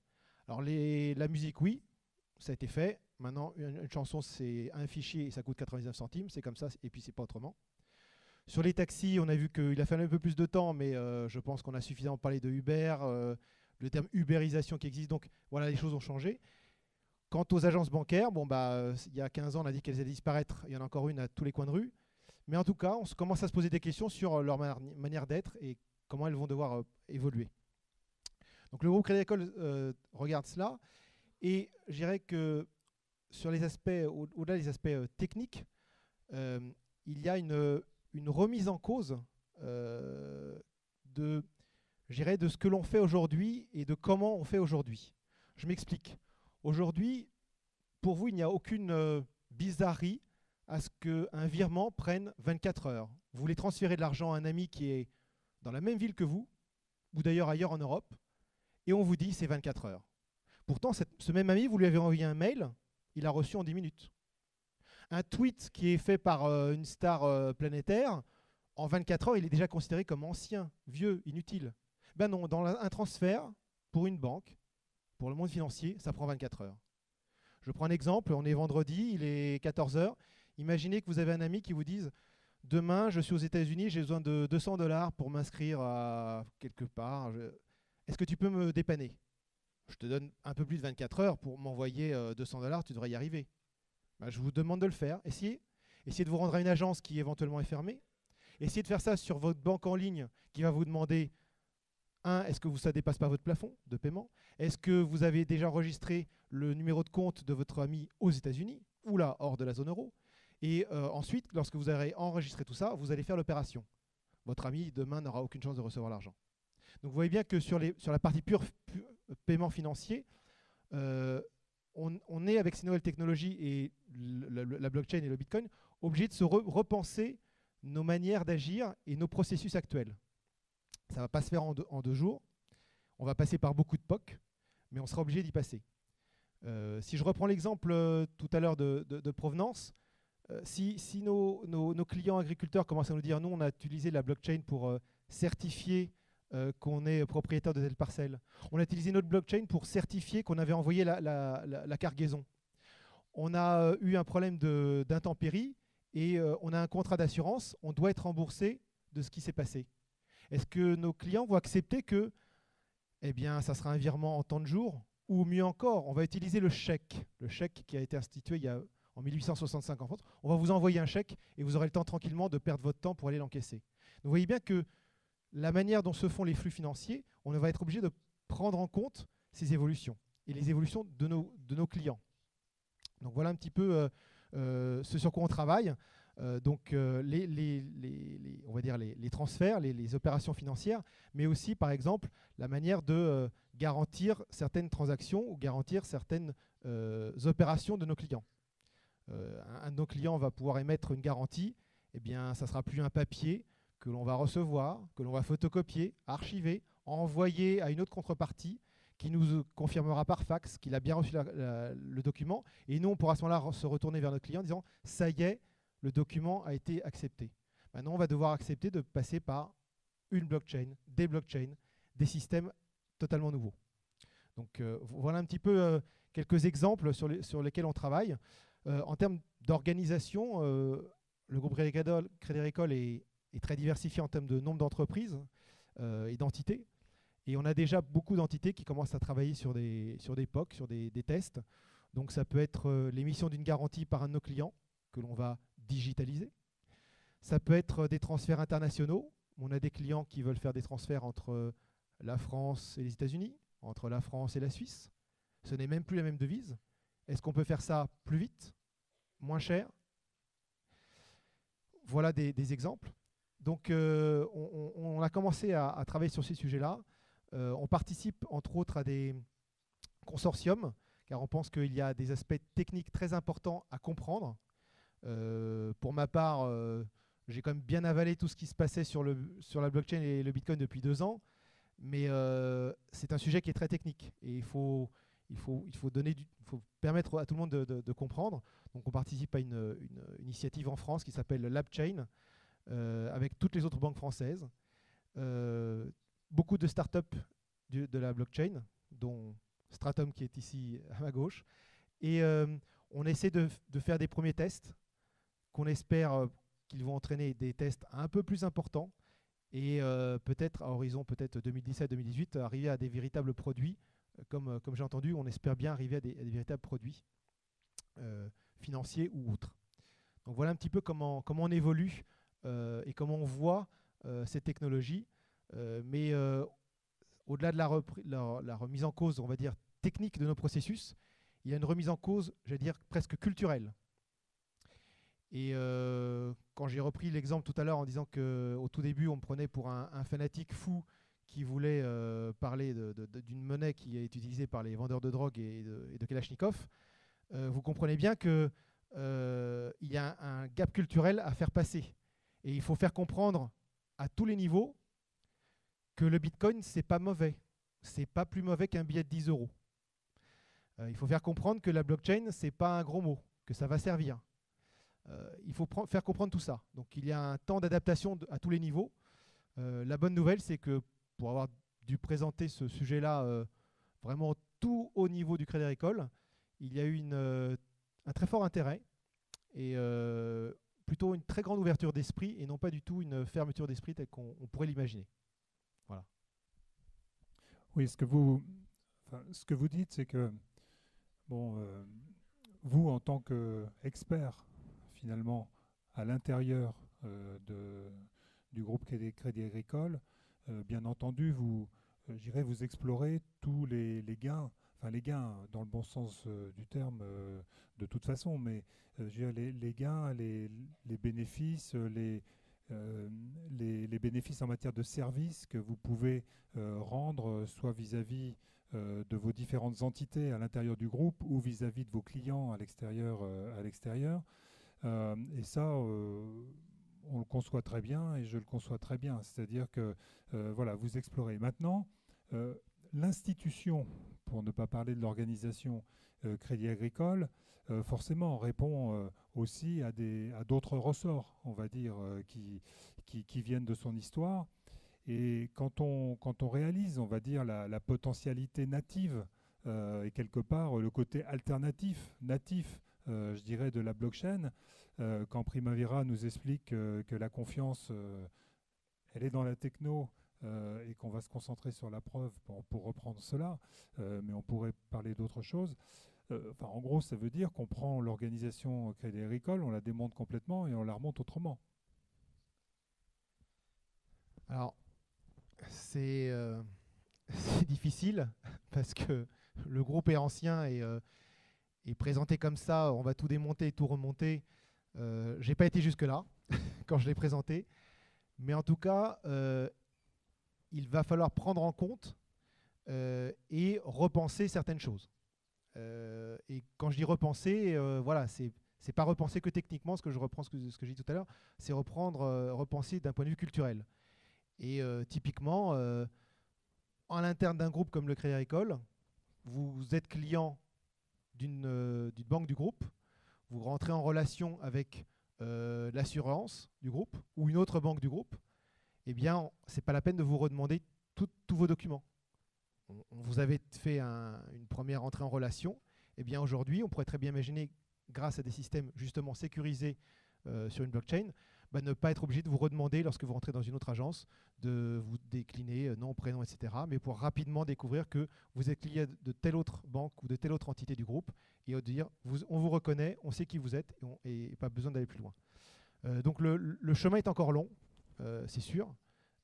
Alors la musique, oui, ça a été fait. Maintenant, une chanson, c'est un fichier et ça coûte 99 centimes. C'est comme ça, et puis c'est pas autrement. Sur les taxis, on a vu qu'il a fallu un peu plus de temps, mais je pense qu'on a suffisamment parlé de Uber, le terme ubérisation qui existe. Donc voilà, les choses ont changé. Quant aux agences bancaires, bon, il y a 15 ans, on a dit qu'elles allaient disparaître. Il y en a encore une à tous les coins de rue. Mais en tout cas, on commence à se poser des questions sur leur manière d'être et comment elles vont devoir évoluer. Donc le groupe Crédit Agricole regarde cela. Et je dirais que sur les aspects, au-delà des aspects techniques, il y a une remise en cause de ce que l'on fait aujourd'hui et de comment on fait aujourd'hui. Je m'explique. Aujourd'hui, pour vous, il n'y a aucune bizarrerie à ce qu'un virement prenne 24 heures. Vous voulez transférer de l'argent à un ami qui est dans la même ville que vous, ou d'ailleurs ailleurs en Europe, et on vous dit c'est 24 heures. Pourtant, ce même ami, vous lui avez envoyé un mail, il a reçu en 10 minutes. Un tweet qui est fait par une star planétaire, en 24 heures, il est déjà considéré comme ancien, vieux, inutile. Ben non, dans un transfert, pour une banque, pour le monde financier, ça prend 24 heures. Je prends un exemple, on est vendredi, il est 14 heures. Imaginez que vous avez un ami qui vous dise « Demain, je suis aux États-Unis, j'ai besoin de 200 $ pour m'inscrire à quelque part. Est-ce que tu peux me dépanner ? Je te donne un peu plus de 24 heures pour m'envoyer 200 $, tu devrais y arriver. » Ben, je vous demande de le faire. Essayez de vous rendre à une agence qui éventuellement est fermée. Essayez de faire ça sur votre banque en ligne qui va vous demander est-ce que ça ne dépasse pas votre plafond de paiement? Est-ce que vous avez déjà enregistré le numéro de compte de votre ami aux États-Unis ou là, hors de la zone euro? Et ensuite, lorsque vous aurez enregistré tout ça, vous allez faire l'opération. Votre ami, demain, n'aura aucune chance de recevoir l'argent. Donc vous voyez bien que sur la partie pure paiement financier, on est, avec ces nouvelles technologies et la blockchain et le Bitcoin, obligé de se repenser nos manières d'agir et nos processus actuels. Ça ne va pas se faire en deux jours. On va passer par beaucoup de POC, mais on sera obligé d'y passer. Si je reprends l'exemple tout à l'heure de provenance, si nos clients agriculteurs commencent à nous dire « Nous, on a utilisé la blockchain pour certifier qu'on est propriétaire de telle parcelle. On a utilisé notre blockchain pour certifier qu'on avait envoyé la cargaison. On a eu un problème d'intempérie et on a un contrat d'assurance. On doit être remboursé de ce qui s'est passé. » Est-ce que nos clients vont accepter que ça sera un virement en temps de jours? Ou mieux encore, on va utiliser le chèque qui a été institué en 1865 en France. On va vous envoyer un chèque et vous aurez le temps tranquillement de perdre votre temps pour aller l'encaisser. Donc vous voyez bien que la manière dont se font les flux financiers, on va être obligé de prendre en compte ces évolutions et les évolutions de nos clients. Donc voilà un petit peu ce sur quoi on travaille. Donc on va dire les transferts, les opérations financières, mais aussi par exemple la manière de garantir certaines transactions ou garantir certaines opérations de nos clients. Un de nos clients va pouvoir émettre une garantie, ça ne sera plus un papier que l'on va recevoir, que l'on va photocopier, archiver, envoyer à une autre contrepartie qui nous confirmera par fax qu'il a bien reçu le document, et nous on pourra à ce moment-là se retourner vers notre client en disant « ça y est, le document a été accepté ». Maintenant, on va devoir accepter de passer par une blockchain, des systèmes totalement nouveaux. Donc voilà un petit peu quelques exemples sur lesquels on travaille. En termes d'organisation, le groupe Crédit Agricole est très diversifié en termes de nombre d'entreprises et d'entités. Et on a déjà beaucoup d'entités qui commencent à travailler sur des POC, sur des tests. Donc ça peut être l'émission d'une garantie par un de nos clients que l'on va digitaliser. Ça peut être des transferts internationaux. On a des clients qui veulent faire des transferts entre la France et les États-Unis, entre la France et la Suisse. Ce n'est même plus la même devise. Est-ce qu'on peut faire ça plus vite, moins cher? Voilà des exemples. Donc on a commencé à travailler sur ces sujets-là. On participe entre autres à des consortiums, car on pense qu'il y a des aspects techniques très importants à comprendre. Pour ma part, j'ai quand même bien avalé tout ce qui se passait sur la blockchain et le Bitcoin depuis 2 ans, mais c'est un sujet qui est très technique et il faut permettre à tout le monde de comprendre. Donc on participe à une initiative en France qui s'appelle LabChain, avec toutes les autres banques françaises. Beaucoup de startups de la blockchain, dont Stratum qui est ici à ma gauche. Et on essaie de faire des premiers tests qu'on espère qu'ils vont entraîner des tests un peu plus importants et peut-être à horizon 2017-2018 arriver à des véritables produits. Comme j'ai entendu, on espère bien arriver à des véritables produits financiers ou autres. Donc voilà un petit peu comment on évolue et comment on voit cette technologie. Mais au-delà de la remise en cause, on va dire, technique de nos processus, il y a une remise en cause, j'allais dire, presque culturelle. Et quand j'ai repris l'exemple tout à l'heure en disant qu'au tout début, on me prenait pour un fanatique fou qui voulait parler d'une monnaie qui est utilisée par les vendeurs de drogue et de Kalachnikov, vous comprenez bien qu'il y a un gap culturel à faire passer. Et il faut faire comprendre à tous les niveaux que le Bitcoin, c'est pas mauvais. C'est pas plus mauvais qu'un billet de 10 €. Il faut faire comprendre que la blockchain, c'est pas un gros mot, que ça va servir. Il faut faire comprendre tout ça. Donc il y a un temps d'adaptation à tous les niveaux. La bonne nouvelle, c'est que pour avoir dû présenter ce sujet-là vraiment tout au niveau du Crédit Agricole, il y a eu un très fort intérêt et plutôt une très grande ouverture d'esprit et non pas du tout une fermeture d'esprit telle qu'on pourrait l'imaginer. Voilà. Oui, ce que vous dites, c'est que bon, vous, en tant qu'expert, finalement, à l'intérieur du groupe Crédit Agricole, bien entendu, vous explorez tous les gains, enfin les gains dans le bon sens du terme de toute façon, mais les gains, les bénéfices, les bénéfices en matière de services que vous pouvez rendre, soit vis-à-vis de vos différentes entités à l'intérieur du groupe ou vis-à-vis de vos clients à l'extérieur. Et ça, on le conçoit très bien et je le conçois très bien. C'est-à-dire que voilà, vous explorez. Maintenant, l'institution, pour ne pas parler de l'organisation Crédit Agricole, forcément répond aussi à d'autres ressorts, on va dire, qui viennent de son histoire. Et quand on réalise, on va dire, la potentialité native et quelque part le côté alternatif, natif, je dirais, de la blockchain, quand Primavera nous explique que la confiance, elle est dans la techno et qu'on va se concentrer sur la preuve pour reprendre cela, mais on pourrait parler d'autre chose. En gros, ça veut dire qu'on prend l'organisation Crédit Agricole, on la démonte complètement et on la remonte autrement. Alors, c'est difficile parce que le groupe est ancien et présenté comme ça, on va tout démonter, tout remonter. J'ai pas été jusque-là quand je l'ai présenté, mais en tout cas, il va falloir prendre en compte et repenser certaines choses. Et quand je dis repenser, voilà, c'est pas repenser que techniquement, ce que je reprends ce que j'ai dit tout à l'heure, c'est repenser d'un point de vue culturel. Et typiquement, à l'interne d'un groupe comme le Crédit Agricole, vous êtes client d'une banque du groupe, vous rentrez en relation avec l'assurance du groupe ou une autre banque du groupe, eh bien, c'est pas la peine de vous redemander tous vos documents. Vous avez fait une première entrée en relation. Eh bien, aujourd'hui, on pourrait très bien imaginer, grâce à des systèmes justement sécurisés sur une blockchain, ne pas être obligé de vous redemander, lorsque vous rentrez dans une autre agence, de vous décliner nom, prénom, etc. Mais pour rapidement découvrir que vous êtes client de telle autre banque ou de telle autre entité du groupe et de dire on vous reconnaît, on sait qui vous êtes et pas besoin d'aller plus loin. Donc le chemin est encore long, c'est sûr.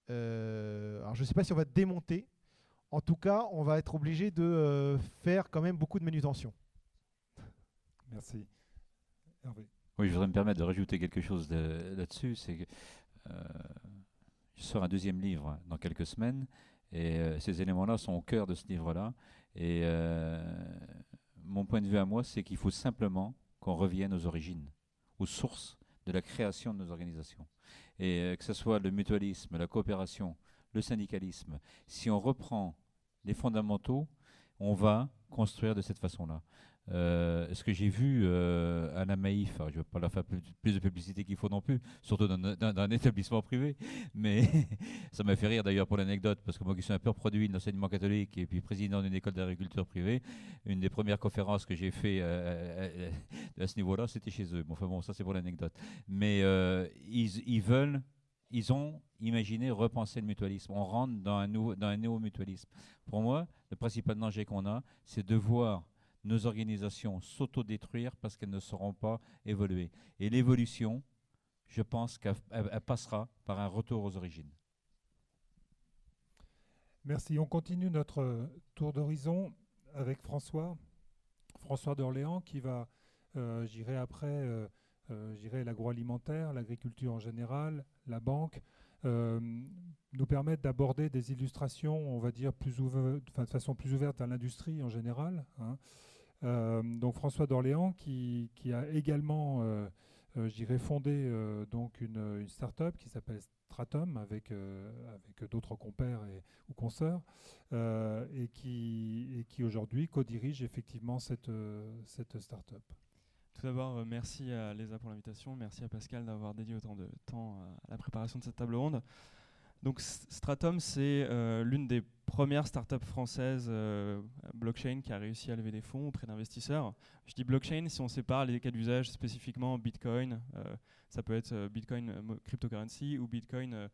Alors je ne sais pas si on va démonter. En tout cas, on va être obligé de faire quand même beaucoup de manutention. Merci. Hervé. Oui, je voudrais me permettre de rajouter quelque chose là-dessus. C'est que je sors un deuxième livre dans quelques semaines et ces éléments-là sont au cœur de ce livre-là. Et mon point de vue à moi, c'est qu'il faut simplement qu'on revienne aux origines, aux sources de la création de nos organisations. Et que ce soit le mutualisme, la coopération, le syndicalisme, si on reprend les fondamentaux, on va construire de cette façon-là. Ce que j'ai vu à la Maïf, alors je ne veux pas leur faire plus de publicité qu'il faut non plus, surtout dans un établissement privé, mais ça m'a fait rire d'ailleurs pour l'anecdote, parce que moi qui suis un pur produit de l'enseignement catholique et puis président d'une école d'agriculture privée, une des premières conférences que j'ai fait à ce niveau-là, c'était chez eux. Bon, enfin bon, ça c'est pour l'anecdote. Mais ils ont imaginé repenser le mutualisme. On rentre dans un néo-mutualisme. Pour moi, le principal danger qu'on a, c'est de voir nos organisations s'autodétruire parce qu'elles ne sauront pas évoluer. Et l'évolution, je pense qu'elle passera par un retour aux origines. Merci. On continue notre tour d'horizon avec François d'Orléans qui va, j'irai après, l'agroalimentaire, l'agriculture en général, la banque, nous permettre d'aborder des illustrations, on va dire, de façon plus ouverte à l'industrie en général, hein. Donc François d'Orléans qui a également fondé donc une start-up qui s'appelle Stratum avec d'autres compères ou consoeurs et qui aujourd'hui co-dirige effectivement cette start-up. Tout d'abord, merci à Lésa pour l'invitation, merci à Pascal d'avoir dédié autant de temps à la préparation de cette table ronde. Donc Stratum, c'est l'une des premières startups françaises blockchain qui a réussi à lever des fonds auprès d'investisseurs. Je dis blockchain si on sépare les cas d'usage spécifiquement Bitcoin, ça peut être Bitcoin cryptocurrency ou Bitcoin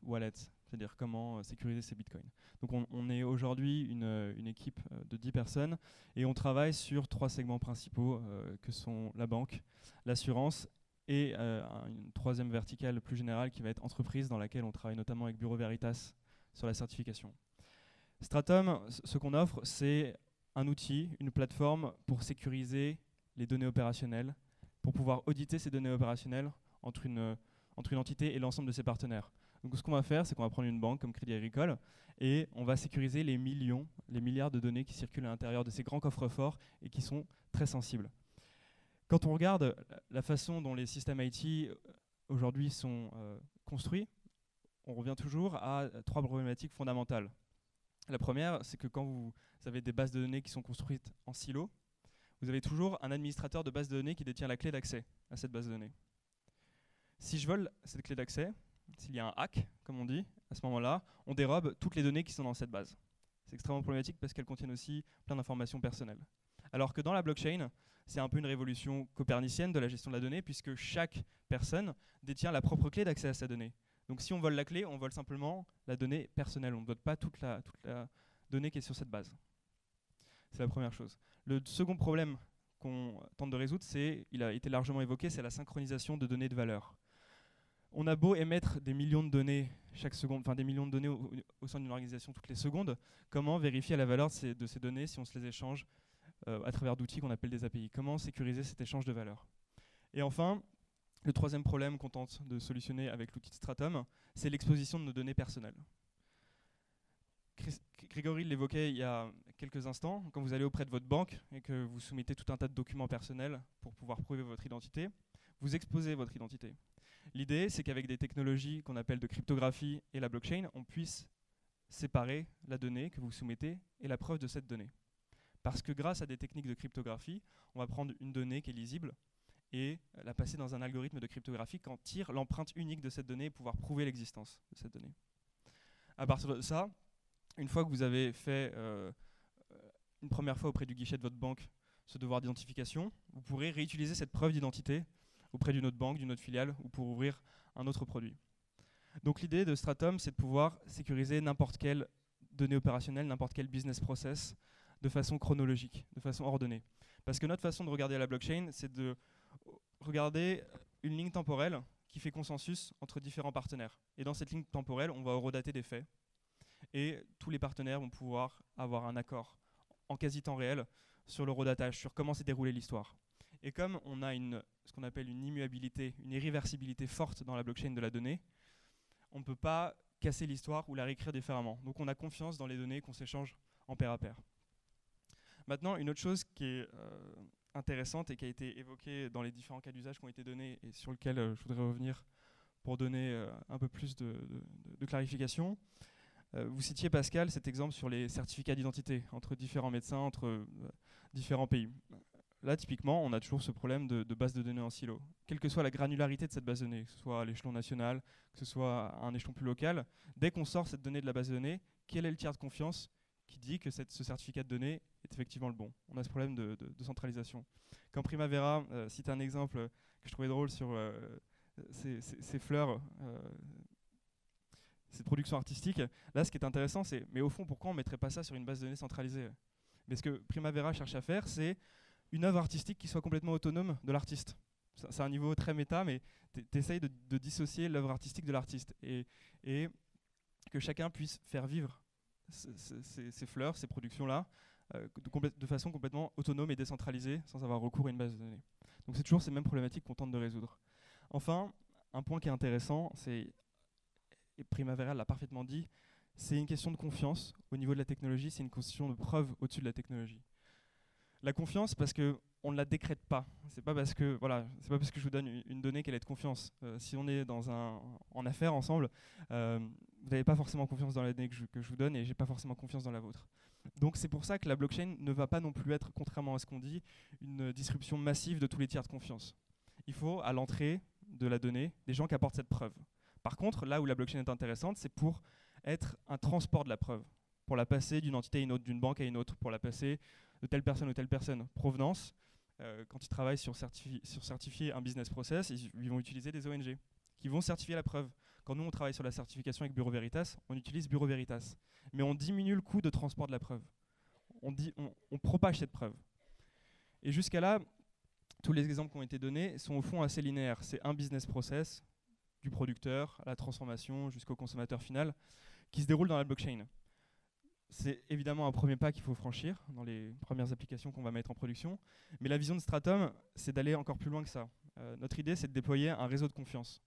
wallet, c'est-à-dire comment sécuriser ces bitcoins. Donc on est aujourd'hui une équipe de 10 personnes et on travaille sur 3 segments principaux que sont la banque, l'assurance et une troisième verticale plus générale qui va être entreprise, dans laquelle on travaille notamment avec Bureau Veritas sur la certification. Stratum, ce qu'on offre, c'est un outil, une plateforme pour sécuriser les données opérationnelles, pour pouvoir auditer ces données opérationnelles entre une entité et l'ensemble de ses partenaires. Donc ce qu'on va faire, c'est qu'on va prendre une banque comme Crédit Agricole et on va sécuriser les milliards de données qui circulent à l'intérieur de ces grands coffres-forts et qui sont très sensibles. Quand on regarde la façon dont les systèmes IT aujourd'hui sont construits, on revient toujours à 3 problématiques fondamentales. La première, c'est que quand vous avez des bases de données qui sont construites en silo, vous avez toujours un administrateur de base de données qui détient la clé d'accès à cette base de données. Si je vole cette clé d'accès, s'il y a un hack, comme on dit, à ce moment-là, on dérobe toutes les données qui sont dans cette base. C'est extrêmement problématique parce qu'elles contiennent aussi plein d'informations personnelles. Alors que dans la blockchain, c'est un peu une révolution copernicienne de la gestion de la donnée, puisque chaque personne détient la propre clé d'accès à sa donnée. Donc si on vole la clé, on vole simplement la donnée personnelle, on ne vole pas toute la donnée qui est sur cette base. C'est la première chose. Le second problème qu'on tente de résoudre, il a été largement évoqué, c'est la synchronisation de données de valeur. On a beau émettre des millions de données chaque seconde, enfin des millions de données au sein d'une organisation toutes les secondes, comment vérifier la valeur de ces données si on se les échange à travers d'outils qu'on appelle des API? Comment sécuriser cet échange de valeur? Et enfin, le troisième problème qu'on tente de solutionner avec l'outil de Stratum, c'est l'exposition de nos données personnelles. Grégory l'évoquait il y a quelques instants, quand vous allez auprès de votre banque et que vous soumettez tout un tas de documents personnels pour pouvoir prouver votre identité, vous exposez votre identité. L'idée, c'est qu'avec des technologies qu'on appelle de cryptographie et la blockchain, on puisse séparer la donnée que vous soumettez et la preuve de cette donnée. Parce que grâce à des techniques de cryptographie, on va prendre une donnée qui est lisible et la passer dans un algorithme de cryptographie qui en tire l'empreinte unique de cette donnée et pouvoir prouver l'existence de cette donnée. À partir de ça, une fois que vous avez fait une première fois auprès du guichet de votre banque ce devoir d'identification, vous pourrez réutiliser cette preuve d'identité auprès d'une autre banque, d'une autre filiale ou pour ouvrir un autre produit. Donc l'idée de Stratum, c'est de pouvoir sécuriser n'importe quelle donnée opérationnelle, n'importe quel business process de façon chronologique, de façon ordonnée. Parce que notre façon de regarder la blockchain, c'est de regarder une ligne temporelle qui fait consensus entre différents partenaires. Et dans cette ligne temporelle, on va horodater des faits. Et tous les partenaires vont pouvoir avoir un accord en quasi-temps réel sur le horodatage, sur comment s'est déroulée l'histoire. Et comme on a ce qu'on appelle une immuabilité, une irréversibilité forte dans la blockchain de la donnée, on ne peut pas casser l'histoire ou la réécrire différemment. Donc on a confiance dans les données qu'on s'échange en pair à pair. Maintenant, une autre chose qui est intéressante et qui a été évoquée dans les différents cas d'usage qui ont été donnés et sur lequel je voudrais revenir pour donner un peu plus de clarification. Vous citiez, Pascal, cet exemple sur les certificats d'identité entre différents médecins, entre différents pays. Là, typiquement, on a toujours ce problème de base de données en silo. Quelle que soit la granularité de cette base de données, que ce soit à l'échelon national, que ce soit à un échelon plus local, dès qu'on sort cette donnée de la base de données, quel est le tiers de confiance qui dit que ce certificat de données est effectivement le bon? On a ce problème de centralisation. Quand Primavera cite un exemple que je trouvais drôle sur ces fleurs, cette production artistique, là, ce qui est intéressant, c'est, mais au fond, pourquoi on ne mettrait pas ça sur une base de données centralisée? Mais ce que Primavera cherche à faire, c'est une œuvre artistique qui soit complètement autonome de l'artiste. C'est un niveau très méta, mais tu essayes de dissocier l'œuvre artistique de l'artiste et que chacun puisse faire vivre ces fleurs, ces productions-là, de façon complètement autonome et décentralisée, sans avoir recours à une base de données. Donc c'est toujours ces mêmes problématiques qu'on tente de résoudre. Enfin, un point qui est intéressant, et Primavera l'a parfaitement dit, c'est une question de confiance au niveau de la technologie, c'est une question de preuve au-dessus de la technologie. La confiance, parce qu'on ne la décrète pas. C'est pas parce que je vous donne une donnée qu'elle est de confiance. Si on est en affaires ensemble, vous n'avez pas forcément confiance dans la donnée que je vous donne et j'ai pas forcément confiance dans la vôtre. Donc c'est pour ça que la blockchain ne va pas non plus être, contrairement à ce qu'on dit, une disruption massive de tous les tiers de confiance. Il faut, à l'entrée de la donnée, des gens qui apportent cette preuve. Par contre, là où la blockchain est intéressante, c'est pour être un transport de la preuve, pour la passer d'une entité à une autre, d'une banque à une autre, pour la passer de telle personne ou telle personne. Provenance, quand ils travaillent sur certifier un business process, ils vont utiliser des ONG qui vont certifier la preuve. Quand nous, on travaille sur la certification avec Bureau Veritas, on utilise Bureau Veritas. Mais on diminue le coût de transport de la preuve. On propage cette preuve. Et jusqu'à là, tous les exemples qui ont été donnés sont au fond assez linéaires. C'est un business process, du producteur à la transformation jusqu'au consommateur final, qui se déroule dans la blockchain. C'est évidemment un premier pas qu'il faut franchir dans les premières applications qu'on va mettre en production. Mais la vision de Stratum, c'est d'aller encore plus loin que ça. Notre idée, c'est de déployer un réseau de confiance.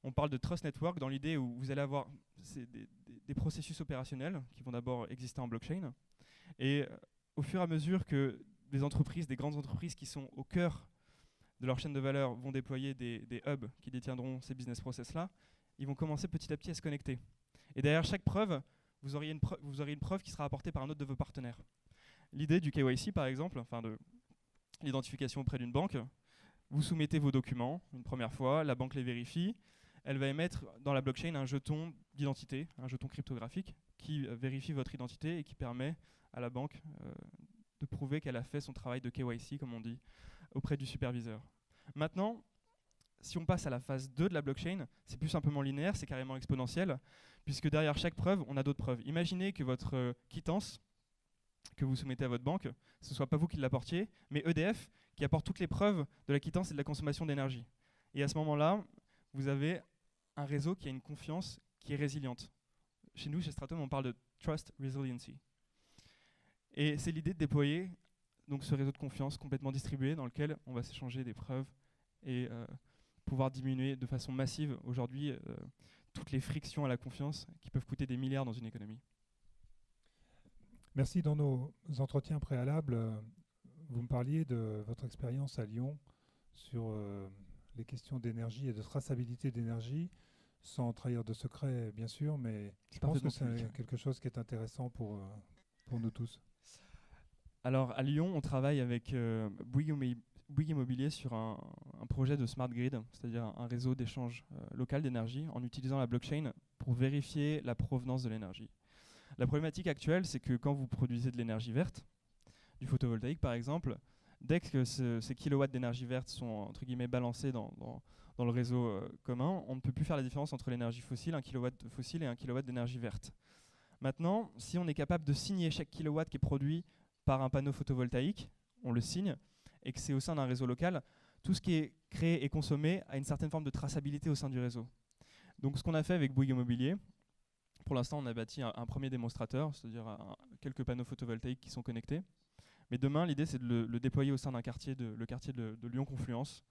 On parle de Trust Network dans l'idée où vous allez avoir des processus opérationnels qui vont d'abord exister en blockchain. Et au fur et à mesure que des grandes entreprises qui sont au cœur de leur chaîne de valeur vont déployer des hubs qui détiendront ces business process-là, ils vont commencer petit à petit à se connecter. Et derrière chaque preuve, vous aurez une preuve qui sera apportée par un autre de vos partenaires. L'idée du KYC, par exemple, enfin de l'identification auprès d'une banque, vous soumettez vos documents une première fois, la banque les vérifie, elle va émettre dans la blockchain un jeton d'identité, un jeton cryptographique qui vérifie votre identité et qui permet à la banque de prouver qu'elle a fait son travail de KYC, comme on dit, auprès du superviseur. Maintenant, si on passe à la phase 2 de la blockchain, c'est plus simplement linéaire, c'est carrément exponentiel, puisque derrière chaque preuve, on a d'autres preuves. Imaginez que votre quittance que vous soumettez à votre banque, ce ne soit pas vous qui l'apportiez, mais EDF qui apporte toutes les preuves de la quittance et de la consommation d'énergie. Et à ce moment-là, vous avez un réseau qui a une confiance qui est résiliente. Chez nous, chez Stratum, on parle de Trust Resiliency. Et c'est l'idée de déployer donc, ce réseau de confiance complètement distribué dans lequel on va s'échanger des preuves et pouvoir diminuer de façon massive aujourd'hui toutes les frictions à la confiance qui peuvent coûter des milliards dans une économie. Merci. Dans nos entretiens préalables, vous me parliez de votre expérience à Lyon sur les questions d'énergie et de traçabilité d'énergie, sans trahir de secret bien sûr, mais je pense que c'est quelque chose qui est intéressant pour nous tous. Alors à Lyon, on travaille avec Bouygues Immobilier sur un projet de smart grid, c'est-à-dire un réseau d'échange local d'énergie en utilisant la blockchain pour vérifier la provenance de l'énergie. La problématique actuelle, c'est que quand vous produisez de l'énergie verte, du photovoltaïque par exemple, dès que ces kilowatts d'énergie verte sont entre guillemets balancés dans le réseau commun, on ne peut plus faire la différence entre l'énergie fossile, 1 kilowatt fossile et 1 kilowatt d'énergie verte. Maintenant, si on est capable de signer chaque kilowatt qui est produit par un panneau photovoltaïque, on le signe, et que c'est au sein d'un réseau local, tout ce qui est créé et consommé a une certaine forme de traçabilité au sein du réseau. Donc ce qu'on a fait avec Bouygues Immobilier, pour l'instant on a bâti un premier démonstrateur, c'est-à-dire quelques panneaux photovoltaïques qui sont connectés. Mais demain l'idée c'est de le déployer au sein d'un quartier, le quartier de Lyon Confluence,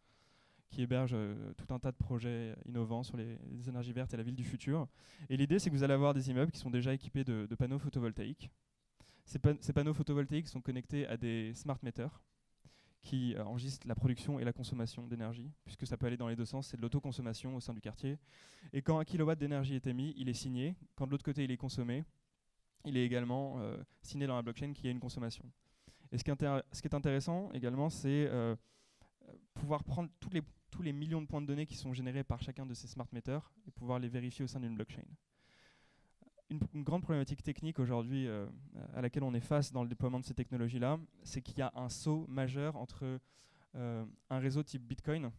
qui héberge tout un tas de projets innovants sur les énergies vertes et la ville du futur. Et l'idée c'est que vous allez avoir des immeubles qui sont déjà équipés de panneaux photovoltaïques. Ces panneaux photovoltaïques sont connectés à des smart meters qui enregistrent la production et la consommation d'énergie, puisque ça peut aller dans les deux sens, c'est de l'autoconsommation au sein du quartier. Et quand 1 kilowatt d'énergie est émis, il est signé. Quand de l'autre côté il est consommé, il est également signé dans la blockchain qu'il y a une consommation. Et ce qui est intéressant également, c'est pouvoir prendre tous les millions de points de données qui sont générés par chacun de ces smart meters et pouvoir les vérifier au sein d'une blockchain. Une grande problématique technique aujourd'hui à laquelle on est face dans le déploiement de ces technologies-là, c'est qu'il y a un saut majeur entre un réseau type Bitcoin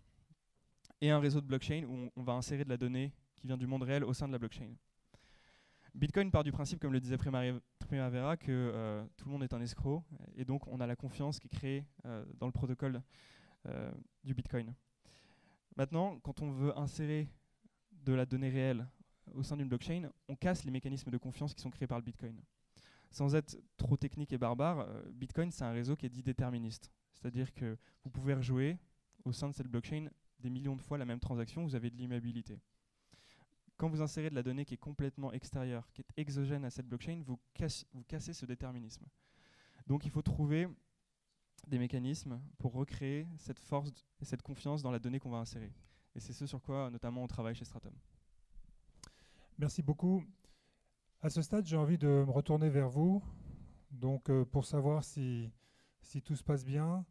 et un réseau de blockchain où on va insérer de la donnée qui vient du monde réel au sein de la blockchain. Bitcoin part du principe, comme le disait Primavera, que tout le monde est un escroc et donc on a la confiance qui est créée dans le protocole du Bitcoin. Maintenant, quand on veut insérer de la donnée réelle au sein d'une blockchain, on casse les mécanismes de confiance qui sont créés par le Bitcoin. Sans être trop technique et barbare, Bitcoin, c'est un réseau qui est dit déterministe. C'est-à-dire que vous pouvez rejouer au sein de cette blockchain des millions de fois la même transaction, vous avez de l'immuabilité. Quand vous insérez de la donnée qui est complètement extérieure, qui est exogène à cette blockchain, vous cassez ce déterminisme. Donc il faut trouver des mécanismes pour recréer cette force et cette confiance dans la donnée qu'on va insérer. Et c'est ce sur quoi notamment on travaille chez Stratum. Merci beaucoup. À ce stade, j'ai envie de me retourner vers vous, donc pour savoir si tout se passe bien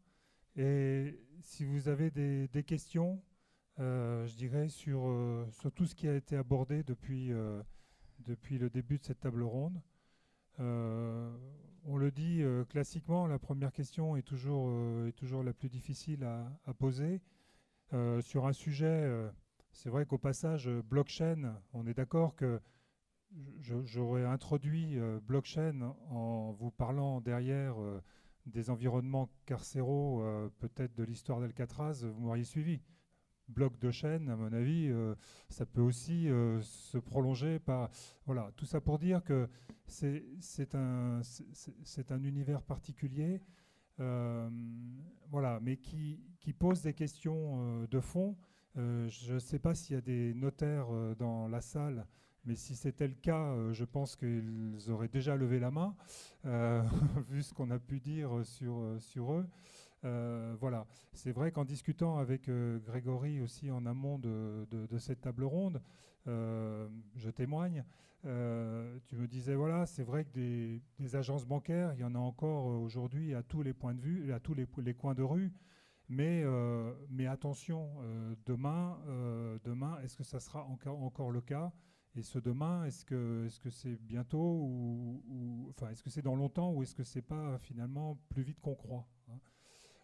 et si vous avez des questions, je dirais, sur tout ce qui a été abordé depuis le début de cette table ronde. On le dit classiquement, la première question est toujours la plus difficile à poser. Sur un sujet, c'est vrai qu'au passage, blockchain, on est d'accord que j'aurais introduit blockchain en vous parlant derrière des environnements carcéraux, peut-être de l'histoire d'Alcatraz, vous m'auriez suivi. Bloc de chaîne, à mon avis, ça peut aussi se prolonger par... Voilà, tout ça pour dire que c'est un univers particulier, voilà, mais qui pose des questions de fond. Je ne sais pas s'il y a des notaires dans la salle, mais si c'était le cas, je pense qu'ils auraient déjà levé la main, vu ce qu'on a pu dire sur eux. Voilà, c'est vrai qu'en discutant avec Grégory aussi en amont de cette table ronde, je témoigne, tu me disais, voilà, c'est vrai que des agences bancaires, il y en a encore aujourd'hui à tous les points de vue, à tous les coins de rue. Mais attention, demain, est-ce que ça sera encore le cas? Et ce demain, est-ce que c'est bientôt enfin, est-ce que c'est dans longtemps ou est-ce que c'est pas finalement plus vite qu'on croit, hein?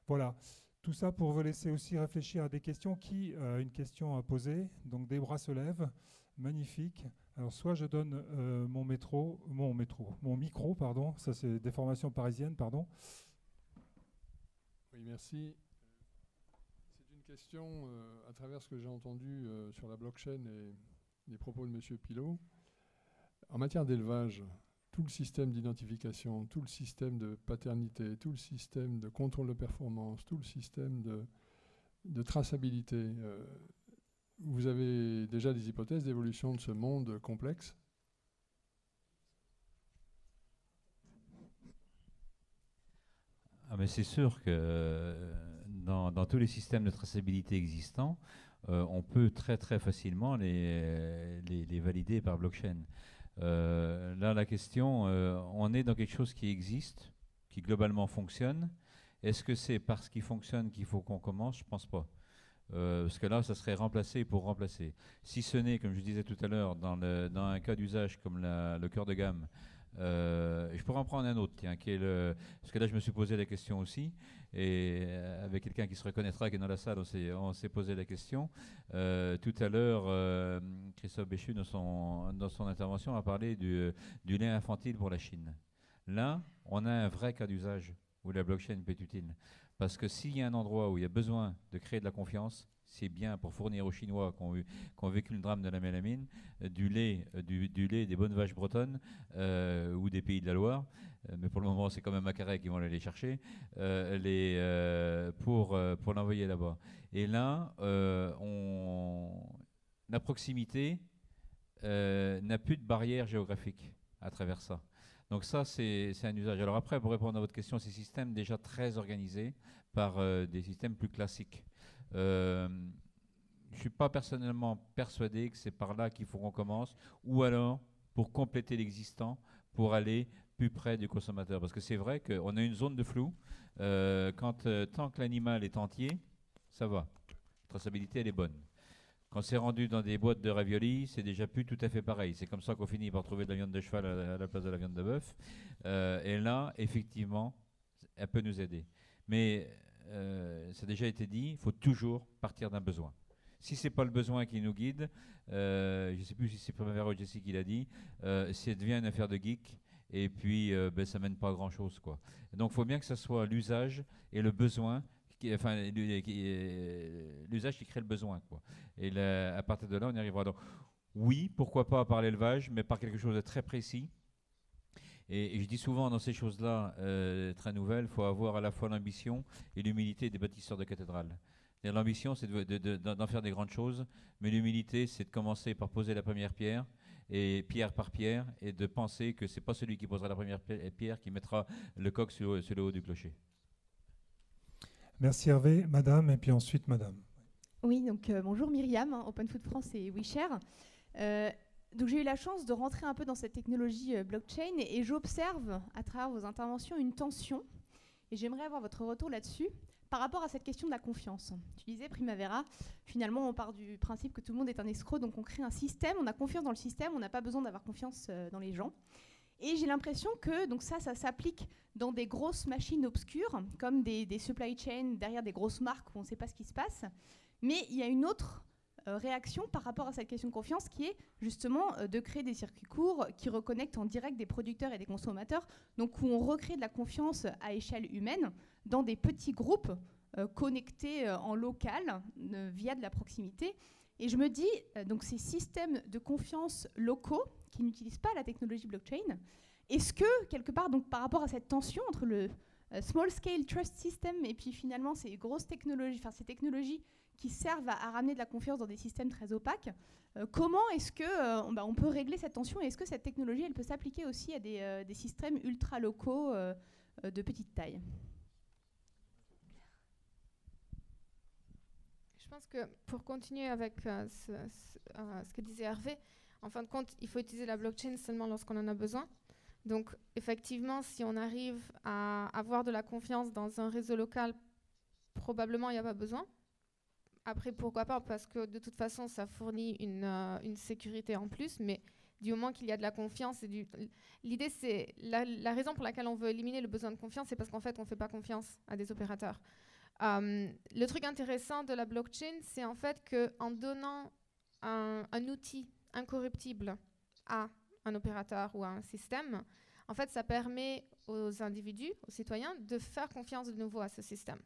Voilà, tout ça pour vous laisser aussi réfléchir à des questions. Qui a une question à poser? Donc des bras se lèvent, magnifique. Alors soit je donne mon micro, pardon, ça c'est des formations parisiennes, pardon. Oui, merci. Question à travers ce que j'ai entendu sur la blockchain et les propos de M. Pilot. En matière d'élevage, tout le système d'identification, tout le système de paternité, tout le système de contrôle de performance, tout le système de traçabilité, vous avez déjà des hypothèses d'évolution de ce monde complexe? Ah mais c'est sûr que dans tous les systèmes de traçabilité existants, on peut très très facilement les valider par blockchain. Là, la question, on est dans quelque chose qui existe, qui globalement fonctionne. Est-ce que c'est parce qu'il fonctionne qu'il faut qu'on commence? Je ne pense pas. Parce que là, ça serait remplacer pour remplacer. Si ce n'est, comme je disais tout à l'heure, dans un cas d'usage comme le cœur de gamme, je pourrais en prendre un autre, tiens, qui est parce que là, je me suis posé la question aussi, et avec quelqu'un qui se reconnaîtra, qui est dans la salle, on s'est posé la question. Tout à l'heure, Christophe Béchu, dans son intervention, a parlé du lait infantile pour la Chine. Là, on a un vrai cas d'usage où la blockchain peut être utile. Parce que s'il y a un endroit où il y a besoin de créer de la confiance, c'est bien pour fournir aux Chinois qui ont vécu le drame de la mélamine du lait des bonnes vaches bretonnes ou des pays de la Loire. Mais pour le moment, c'est quand même à Carhaix qui vont aller les chercher pour l'envoyer là-bas. Et là, la proximité n'a plus de barrière géographique à travers ça. Donc ça, c'est un usage. Alors après, pour répondre à votre question, c'est un système déjà très organisé par des systèmes plus classiques. Je ne suis pas personnellement persuadé que c'est par là qu'il faut qu'on commence, ou alors pour compléter l'existant, pour aller plus près du consommateur. Parce que c'est vrai qu'on a une zone de flou. Tant que l'animal est entier, ça va. La traçabilité, elle est bonne. Quand c'est rendu dans des boîtes de raviolis, c'est déjà plus tout à fait pareil. C'est comme ça qu'on finit par trouver de la viande de cheval à la place de la viande de bœuf. Et là, effectivement, elle peut nous aider. Mais ça a déjà été dit, il faut toujours partir d'un besoin. Si ce n'est pas le besoin qui nous guide, je ne sais plus si c'est Primavera ou Jessie qui l'a dit, ça devient une affaire de geek. Et puis, ça ne mène pas à grand-chose, quoi. Donc, il faut bien que ce soit l'usage et le besoin, l'usage qui crée le besoin, quoi. Et là, à partir de là, on y arrivera. Donc, oui, pourquoi pas par l'élevage, mais par quelque chose de très précis. Et je dis souvent dans ces choses-là très nouvelles, il faut avoir à la fois l'ambition et l'humilité des bâtisseurs de cathédrales. L'ambition, c'est d'en faire des grandes choses, mais l'humilité, c'est de commencer par poser la première pierre, et pierre par pierre, et de penser que ce n'est pas celui qui posera la première pierre qui mettra le coq sur le haut du clocher. Merci Hervé, madame, et puis ensuite madame. Oui, donc bonjour Myriam, Open Food France et WeShare. Donc j'ai eu la chance de rentrer un peu dans cette technologie blockchain et j'observe à travers vos interventions une tension, et j'aimerais avoir votre retour là-dessus. Par rapport à cette question de la confiance, tu disais Primavera, finalement on part du principe que tout le monde est un escroc, donc on crée un système, on a confiance dans le système, on n'a pas besoin d'avoir confiance dans les gens. Et j'ai l'impression que donc ça s'applique dans des grosses machines obscures, comme des supply chains derrière des grosses marques où on ne sait pas ce qui se passe. Mais il y a une autre réaction par rapport à cette question de confiance qui est justement de créer des circuits courts qui reconnectent en direct des producteurs et des consommateurs, donc où on recrée de la confiance à échelle humaine dans des petits groupes connectés en local via de la proximité. Et je me dis, donc ces systèmes de confiance locaux qui n'utilisent pas la technologie blockchain, est-ce que, quelque part, donc, par rapport à cette tension entre le small scale trust system et puis finalement ces grosses technologies, enfin ces technologies qui servent à ramener de la confiance dans des systèmes très opaques, comment est-ce que on peut régler cette tension et est-ce que cette technologie elle peut s'appliquer aussi à des systèmes ultra locaux de petite taille? Je pense que pour continuer avec ce que disait Hervé, en fin de compte, il faut utiliser la blockchain seulement lorsqu'on en a besoin. Donc, effectivement, si on arrive à avoir de la confiance dans un réseau local, probablement il n'y a pas besoin. Après, pourquoi pas? Parce que de toute façon, ça fournit une sécurité en plus, mais du moment qu'il y a de la confiance, l'idée, c'est la raison pour laquelle on veut éliminer le besoin de confiance, c'est parce qu'en fait, on ne fait pas confiance à des opérateurs. Le truc intéressant de la blockchain, c'est en fait qu'en donnant un outil incorruptible à un opérateur ou à un système, en fait, ça permet aux individus, aux citoyens, de faire confiance de nouveau à ce système.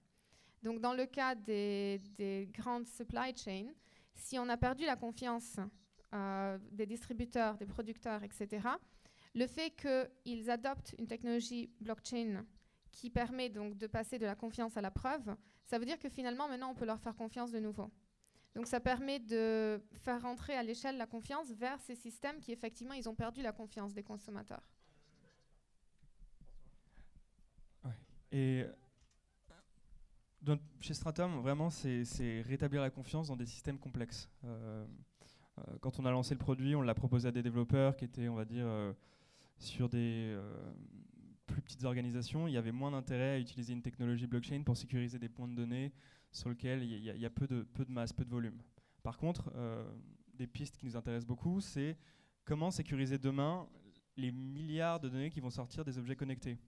Donc, dans le cas des grandes supply chains, si on a perdu la confiance des distributeurs, des producteurs, etc., le fait qu'ils adoptent une technologie blockchain qui permet donc de passer de la confiance à la preuve, ça veut dire que finalement, maintenant, on peut leur faire confiance de nouveau. Donc, ça permet de faire rentrer à l'échelle la confiance vers ces systèmes qui, effectivement, ils ont perdu la confiance des consommateurs. Ouais. Et chez Stratum, vraiment, c'est rétablir la confiance dans des systèmes complexes. Quand on a lancé le produit, on l'a proposé à des développeurs qui étaient, on va dire, sur des plus petites organisations. Il y avait moins d'intérêt à utiliser une technologie blockchain pour sécuriser des points de données sur lesquels il y a peu de masse, peu de volume. Par contre, des pistes qui nous intéressent beaucoup, c'est comment sécuriser demain les milliards de données qui vont sortir des objets connectés.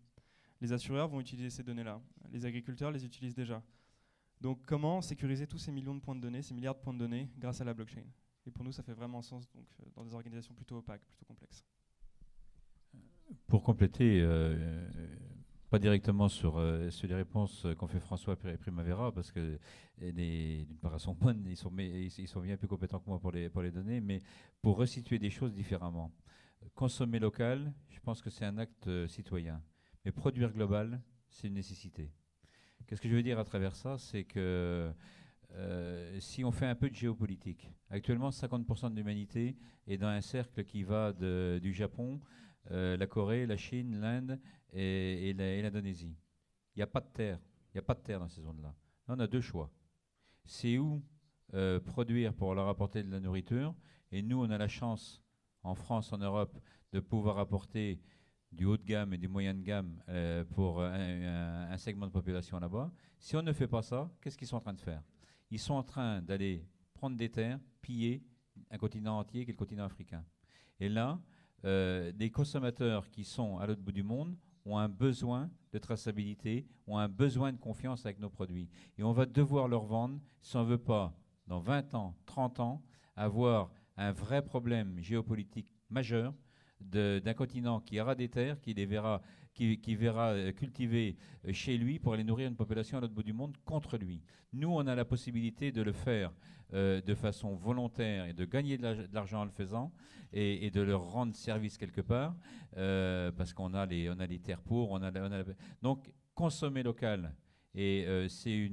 Les assureurs vont utiliser ces données-là. Les agriculteurs les utilisent déjà. Donc comment sécuriser tous ces millions de points de données, ces milliards de points de données grâce à la blockchain? Et pour nous, ça fait vraiment sens donc, dans des organisations plutôt opaques, plutôt complexes. Pour compléter, pas directement sur les réponses qu'ont fait François et Primavera, parce que d'une part, elles sont bonnes, ils sont bien plus compétents que moi pour les donner, mais pour resituer des choses différemment. Consommer local, je pense que c'est un acte citoyen. Mais produire global, c'est une nécessité. Qu'est-ce que je veux dire à travers ça? C'est que si on fait un peu de géopolitique, actuellement 50% de l'humanité est dans un cercle qui va du Japon, la Corée, la Chine, l'Inde et l'Indonésie. Il n'y a pas de terre. Il n'y a pas de terre dans ces zones-là. Là, on a deux choix. C'est où produire pour leur apporter de la nourriture. Et nous, on a la chance, en France, en Europe, de pouvoir apporter du haut de gamme et du moyen de gamme pour un segment de population là-bas. Si on ne fait pas ça, qu'est-ce qu'ils sont en train de faire? Ils sont en train d'aller prendre des terres, piller un continent entier qui est le continent africain. Et là, des consommateurs qui sont à l'autre bout du monde ont un besoin de traçabilité, ont un besoin de confiance avec nos produits. Et on va devoir leur vendre, si on ne veut pas, dans 20 ans, 30 ans, avoir un vrai problème géopolitique majeur d'un continent qui aura des terres, qui verra cultiver chez lui pour aller nourrir une population à l'autre bout du monde contre lui. Nous, on a la possibilité de le faire de façon volontaire et de gagner de l'argent en le faisant et de leur rendre service quelque part parce qu'on a les terres pour, donc consommer local et c'est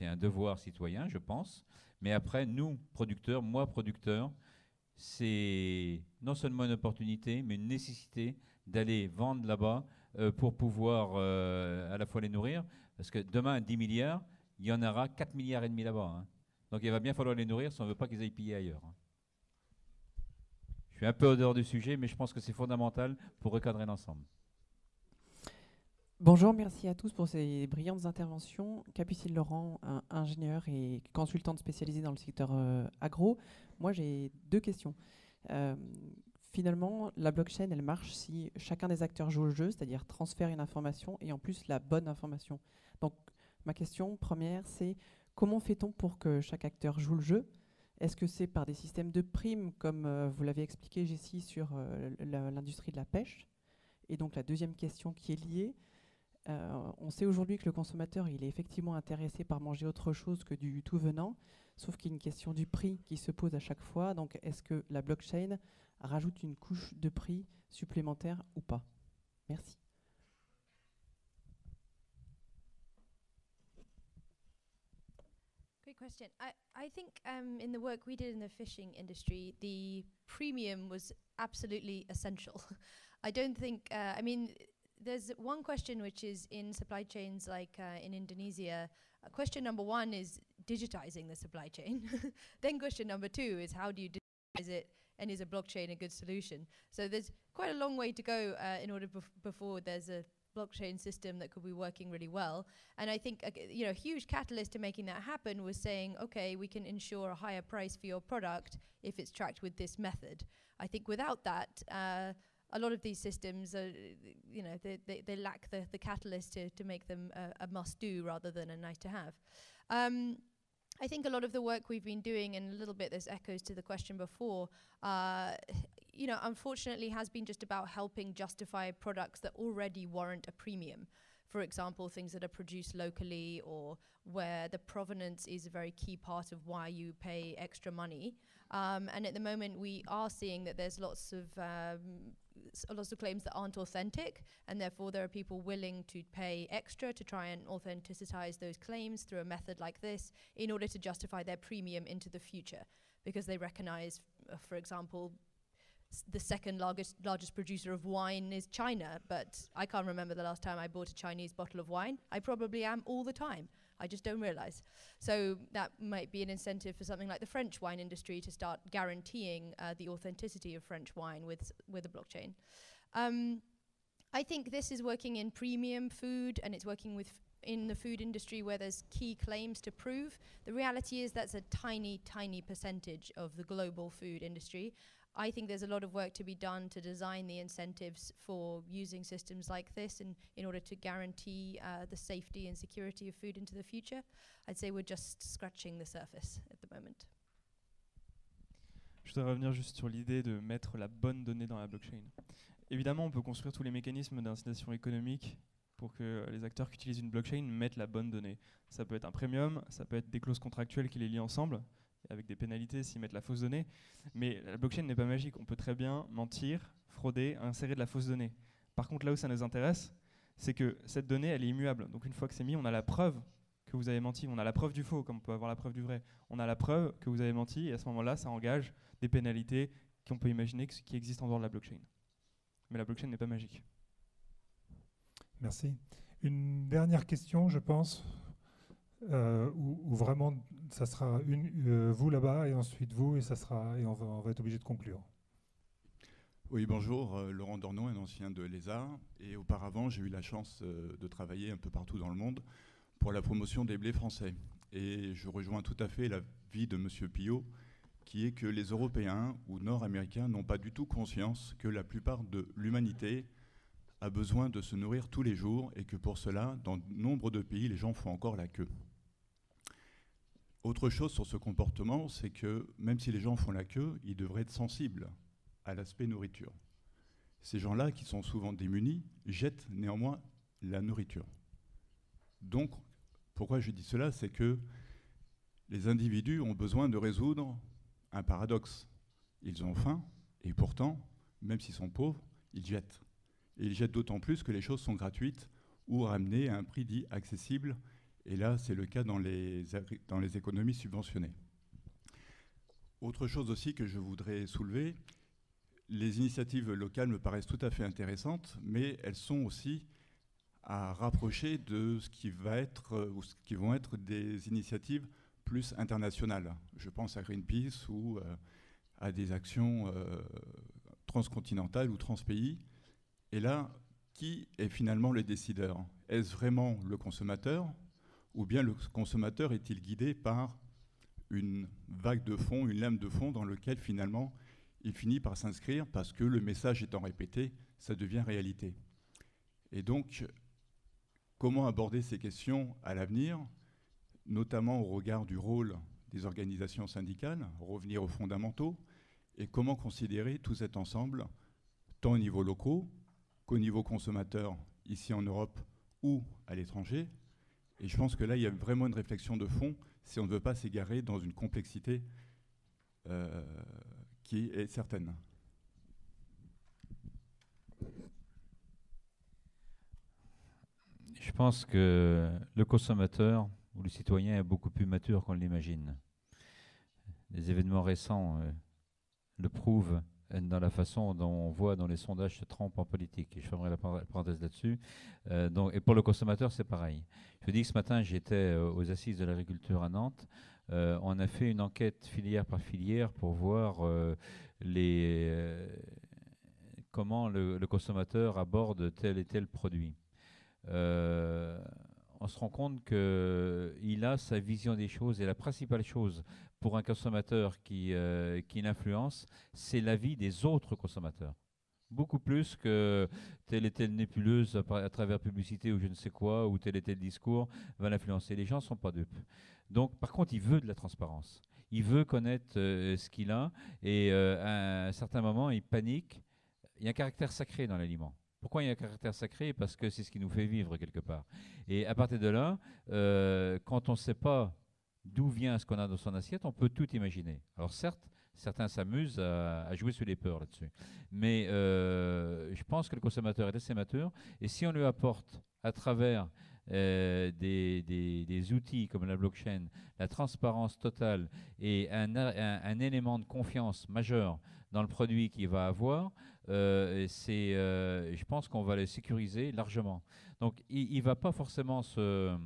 un devoir citoyen, je pense. Mais après, nous, producteurs, moi, producteur, c'est non seulement une opportunité, mais une nécessité d'aller vendre là-bas pour pouvoir à la fois les nourrir. Parce que demain, 10 milliards, il y en aura 4 milliards et demi là-bas. Hein. Donc il va bien falloir les nourrir si on ne veut pas qu'ils aillent piller ailleurs. Hein. Je suis un peu au dehors du sujet, mais je pense que c'est fondamental pour recadrer l'ensemble. Bonjour, merci à tous pour ces brillantes interventions. Capucine Laurent, ingénieur et consultante spécialisée dans le secteur agro. Moi, j'ai 2 questions. Finalement, la blockchain, elle marche si chacun des acteurs joue le jeu, c'est-à-dire transfère une information et en plus la bonne information. Donc, ma question première, c'est comment fait-on pour que chaque acteur joue le jeu? Est-ce que c'est par des systèmes de primes, comme vous l'avez expliqué, Jessie, sur l'industrie de la pêche? Et donc, la deuxième question qui est liée, on sait aujourd'hui que le consommateur, il est effectivement intéressé par manger autre chose que du tout venant, sauf qu'il y a une question du prix qui se pose à chaque fois. Donc, est-ce que la blockchain rajoute une couche de prix supplémentaire ou pas? Merci. Great question. I think in the work we did in the fishing industry, the premium was absolutely essential. I don't think, I mean, there's one question which is in supply chains like in Indonesia. Question number 1 is digitizing the supply chain. Then question number 2 is how do you digitize it, and is a blockchain a good solution? So there's quite a long way to go in order before there's a blockchain system that could be working really well. And I think a huge catalyst to making that happen was saying, okay, we can ensure a higher price for your product if it's tracked with this method. I think without that, a lot of these systems, they lack the catalyst to make them a must-do rather than a nice-to-have. I think a lot of the work we've been doing, and a little bit this echoes to the question before, unfortunately has been just about helping justify products that already warrant a premium. For example, things that are produced locally or where the provenance is a very key part of why you pay extra money. And at the moment, we are seeing that there's lots of claims that aren't authentic, and therefore there are people willing to pay extra to try and authenticitize those claims through a method like this in order to justify their premium into the future, because they recognize, for example, the second largest producer of wine is China, but I can't remember the last time I bought a Chinese bottle of wine. I probably am all the time. I just don't realize. So that might be an incentive for something like the French wine industry to start guaranteeing the authenticity of French wine with a blockchain. I think this is working in premium food, and it's working in the food industry where there's key claims to prove. The reality is that's a tiny, tiny percentage of the global food industry. I think there's a lot of work to be done to design the incentives for using systems like this in order to guarantee the safety and security of food into the future. I'd say we're just scratching the surface at the moment. Je voudrais revenir juste sur l'idée de mettre la bonne donnée dans la blockchain. Évidemment, on peut construire tous les mécanismes d'incitation économique pour que les acteurs qui utilisent une blockchain mettent la bonne donnée. Ça peut être un premium, ça peut être des clauses contractuelles qui les lient ensemble, avec des pénalités s'ils mettent la fausse donnée. Mais la blockchain n'est pas magique. On peut très bien mentir, frauder, insérer de la fausse donnée. Par contre, là où ça nous intéresse, c'est que cette donnée, elle est immuable. Donc une fois que c'est mis, on a la preuve que vous avez menti. On a la preuve du faux, comme on peut avoir la preuve du vrai. On a la preuve que vous avez menti, et à ce moment-là, ça engage des pénalités qu'on peut imaginer qui existent en dehors de la blockchain. Mais la blockchain n'est pas magique. Merci. Une dernière question, je pense, où vraiment, ça sera vous là-bas, et ensuite vous, et on va être obligé de conclure. Oui, bonjour, Laurent Dornon, un ancien de l'ESA. Et auparavant, j'ai eu la chance de travailler un peu partout dans le monde pour la promotion des blés français. Et je rejoins tout à fait l'avis de M. Pillot, qui est que les Européens ou Nord-Américains n'ont pas du tout conscience que la plupart de l'humanité a besoin de se nourrir tous les jours et que pour cela, dans nombre de pays, les gens font encore la queue. Autre chose sur ce comportement, c'est que même si les gens font la queue, ils devraient être sensibles à l'aspect nourriture. Ces gens-là, qui sont souvent démunis, jettent néanmoins la nourriture. Donc, pourquoi je dis cela, c'est que les individus ont besoin de résoudre un paradoxe. Ils ont faim, et pourtant, même s'ils sont pauvres, ils jettent. Et ils jettent d'autant plus que les choses sont gratuites ou ramenées à un prix dit accessible. Et là, c'est le cas dans les économies subventionnées. Autre chose aussi que je voudrais soulever, les initiatives locales me paraissent tout à fait intéressantes, mais elles sont aussi à rapprocher de ce qui va être, ou ce qui vont être des initiatives plus internationales. Je pense à Greenpeace ou à des actions transcontinentales ou transpays. Et là, qui est finalement le décideur? Est-ce vraiment le consommateur? Ou bien le consommateur est-il guidé par une vague de fond, une lame de fond dans laquelle finalement il finit par s'inscrire parce que le message étant répété, ça devient réalité. Et donc, comment aborder ces questions à l'avenir, notamment au regard du rôle des organisations syndicales, revenir aux fondamentaux, et comment considérer tout cet ensemble, tant au niveau local qu'au niveau consommateur, ici en Europe ou à l'étranger. Et je pense que là, il y a vraiment une réflexion de fond si on ne veut pas s'égarer dans une complexité qui est certaine. Je pense que le consommateur ou le citoyen est beaucoup plus mature qu'on l'imagine. Les événements récents le prouvent dans la façon dont on voit dans les sondages se trempent en politique. Et je fermerai la parenthèse là-dessus. Et pour le consommateur, c'est pareil. Je vous dis que ce matin, j'étais aux Assises de l'agriculture à Nantes. On a fait une enquête filière par filière pour voir comment le consommateur aborde tel et tel produit. On se rend compte qu'il a sa vision des choses et la principale chose pour un consommateur qui l'influence, c'est l'avis des autres consommateurs. Beaucoup plus que telle et telle nébuleuse à travers publicité ou je ne sais quoi, ou tel et tel discours va l'influencer. Les gens ne sont pas dupes. Donc, par contre, il veut de la transparence. Il veut connaître ce qu'il a et à un certain moment, il panique. Il y a un caractère sacré dans l'aliment. Pourquoi il y a un caractère sacré? Parce que c'est ce qui nous fait vivre quelque part. Et à partir de là, quand on ne sait pas d'où vient ce qu'on a dans son assiette, on peut tout imaginer. Alors certes, certains s'amusent à jouer sur les peurs là-dessus. Mais je pense que le consommateur est assez mature. Et si on lui apporte à travers des outils comme la blockchain, la transparence totale et un élément de confiance majeur dans le produit qu'il va avoir, je pense qu'on va le sécuriser largement. Donc il ne va pas forcément se...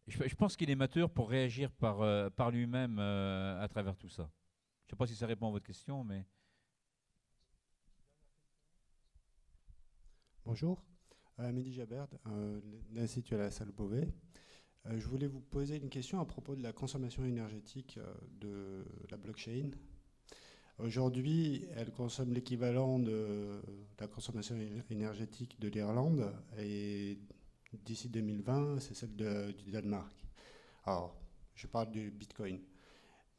Je pense qu'il est mature pour réagir par lui-même à travers tout ça. Je ne sais pas si ça répond à votre question, mais... Bonjour, Mehdi Jabert, de l'Institut à la Salle Beauvais. Je voulais vous poser une question à propos de la consommation énergétique de la blockchain. Aujourd'hui, elle consomme l'équivalent de la consommation énergétique de l'Irlande et d'ici 2020, c'est celle du Danemark. Alors, je parle du Bitcoin.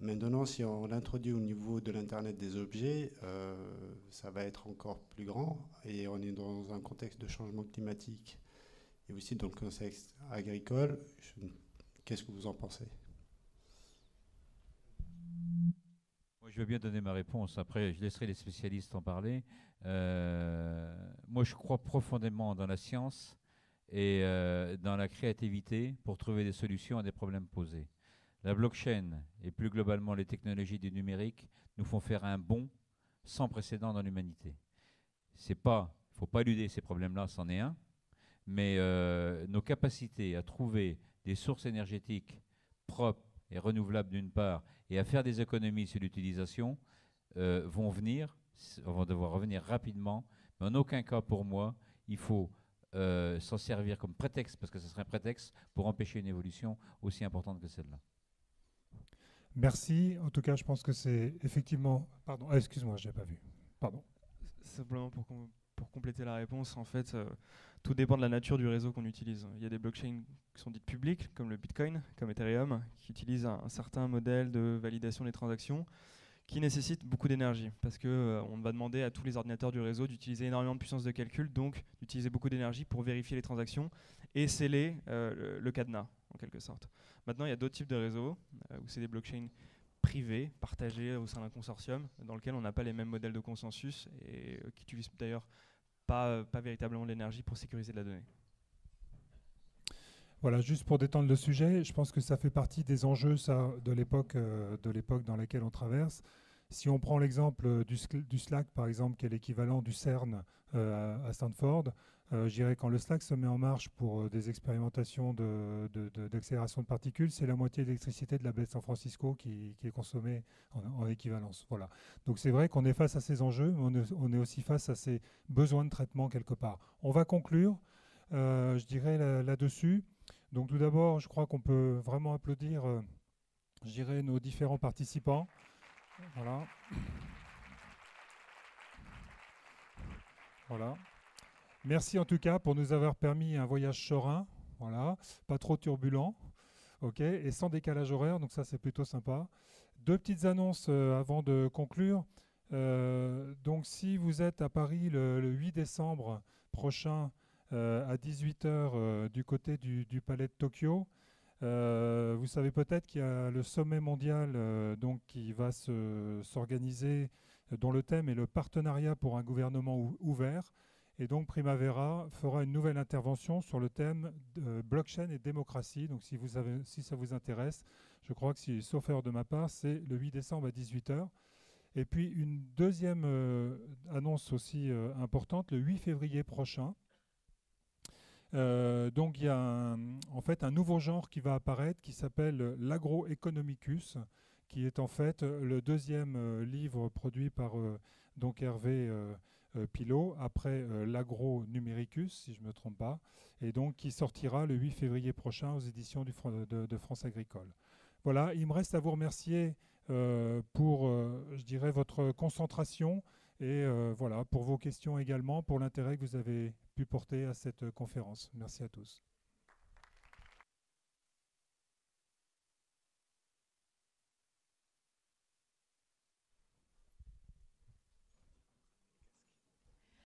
Maintenant, si on l'introduit au niveau de l'Internet des objets, ça va être encore plus grand et on est dans un contexte de changement climatique et aussi dans le contexte agricole. Qu'est-ce que vous en pensez ? Je veux bien donner ma réponse. Après, je laisserai les spécialistes en parler. Moi, je crois profondément dans la science et dans la créativité pour trouver des solutions à des problèmes posés. La blockchain et plus globalement les technologies du numérique nous font faire un bond sans précédent dans l'humanité. Il ne faut pas éluder ces problèmes-là, c'en est un, mais nos capacités à trouver des sources énergétiques propres et renouvelables d'une part, et à faire des économies sur l'utilisation, vont venir On va devoir revenir rapidement, mais en aucun cas pour moi, il faut s'en servir comme prétexte, parce que ce serait un prétexte pour empêcher une évolution aussi importante que celle-là. Merci. En tout cas, je pense que c'est effectivement... Pardon, excuse-moi, je n'ai pas vu. Pardon. Simplement pour compléter la réponse, en fait, tout dépend de la nature du réseau qu'on utilise. Il y a des blockchains qui sont dites publiques, comme le Bitcoin, comme Ethereum, qui utilisent un certain modèle de validation des transactions qui nécessite beaucoup d'énergie, parce qu'on va demander à tous les ordinateurs du réseau d'utiliser énormément de puissance de calcul, donc d'utiliser beaucoup d'énergie pour vérifier les transactions et sceller le cadenas, en quelque sorte. Maintenant, il y a d'autres types de réseaux, où c'est des blockchains privés, partagés au sein d'un consortium, dans lequel on n'a pas les mêmes modèles de consensus, et qui n'utilisent d'ailleurs pas véritablement l'énergie pour sécuriser de la donnée. Voilà, juste pour détendre le sujet, je pense que ça fait partie des enjeux de l'époque dans laquelle on traverse. Si on prend l'exemple du Slack, par exemple, qui est l'équivalent du CERN à Stanford, je dirais quand le Slack se met en marche pour des expérimentations d'accélération de particules, c'est la moitié de l'électricité de la baie de San Francisco qui est consommée en équivalence. Voilà. Donc c'est vrai qu'on est face à ces enjeux, mais on est aussi face à ces besoins de traitement quelque part. On va conclure, je dirais, là-dessus. Donc tout d'abord, je crois qu'on peut vraiment applaudir, je dirais, nos différents participants. Voilà. Voilà. Merci en tout cas pour nous avoir permis un voyage serein, voilà, pas trop turbulent, ok, et sans décalage horaire, donc ça c'est plutôt sympa. Deux petites annonces avant de conclure. Donc si vous êtes à Paris le 8 décembre prochain, à 18 h du côté du Palais de Tokyo. Vous savez peut-être qu'il y a le sommet mondial donc, qui va s'organiser, dont le thème est le partenariat pour un gouvernement ouvert. Et donc Primavera fera une nouvelle intervention sur le thème de blockchain et démocratie. Donc si ça vous intéresse, je crois que sauf erreur de ma part, c'est le 8 décembre à 18 h. Et puis une deuxième annonce aussi importante, le 8 février prochain. Donc il y a en fait un nouveau genre qui va apparaître qui s'appelle l'Agroeconomicus, qui est en fait le deuxième livre produit par donc Hervé Pilot, après l'Agro-Numéricus, si je ne me trompe pas, et donc qui sortira le 8 février prochain aux éditions de France Agricole. Voilà, il me reste à vous remercier pour, je dirais, votre concentration et voilà, pour vos questions également, pour l'intérêt que vous avez pu porter à cette conférence. Merci à tous.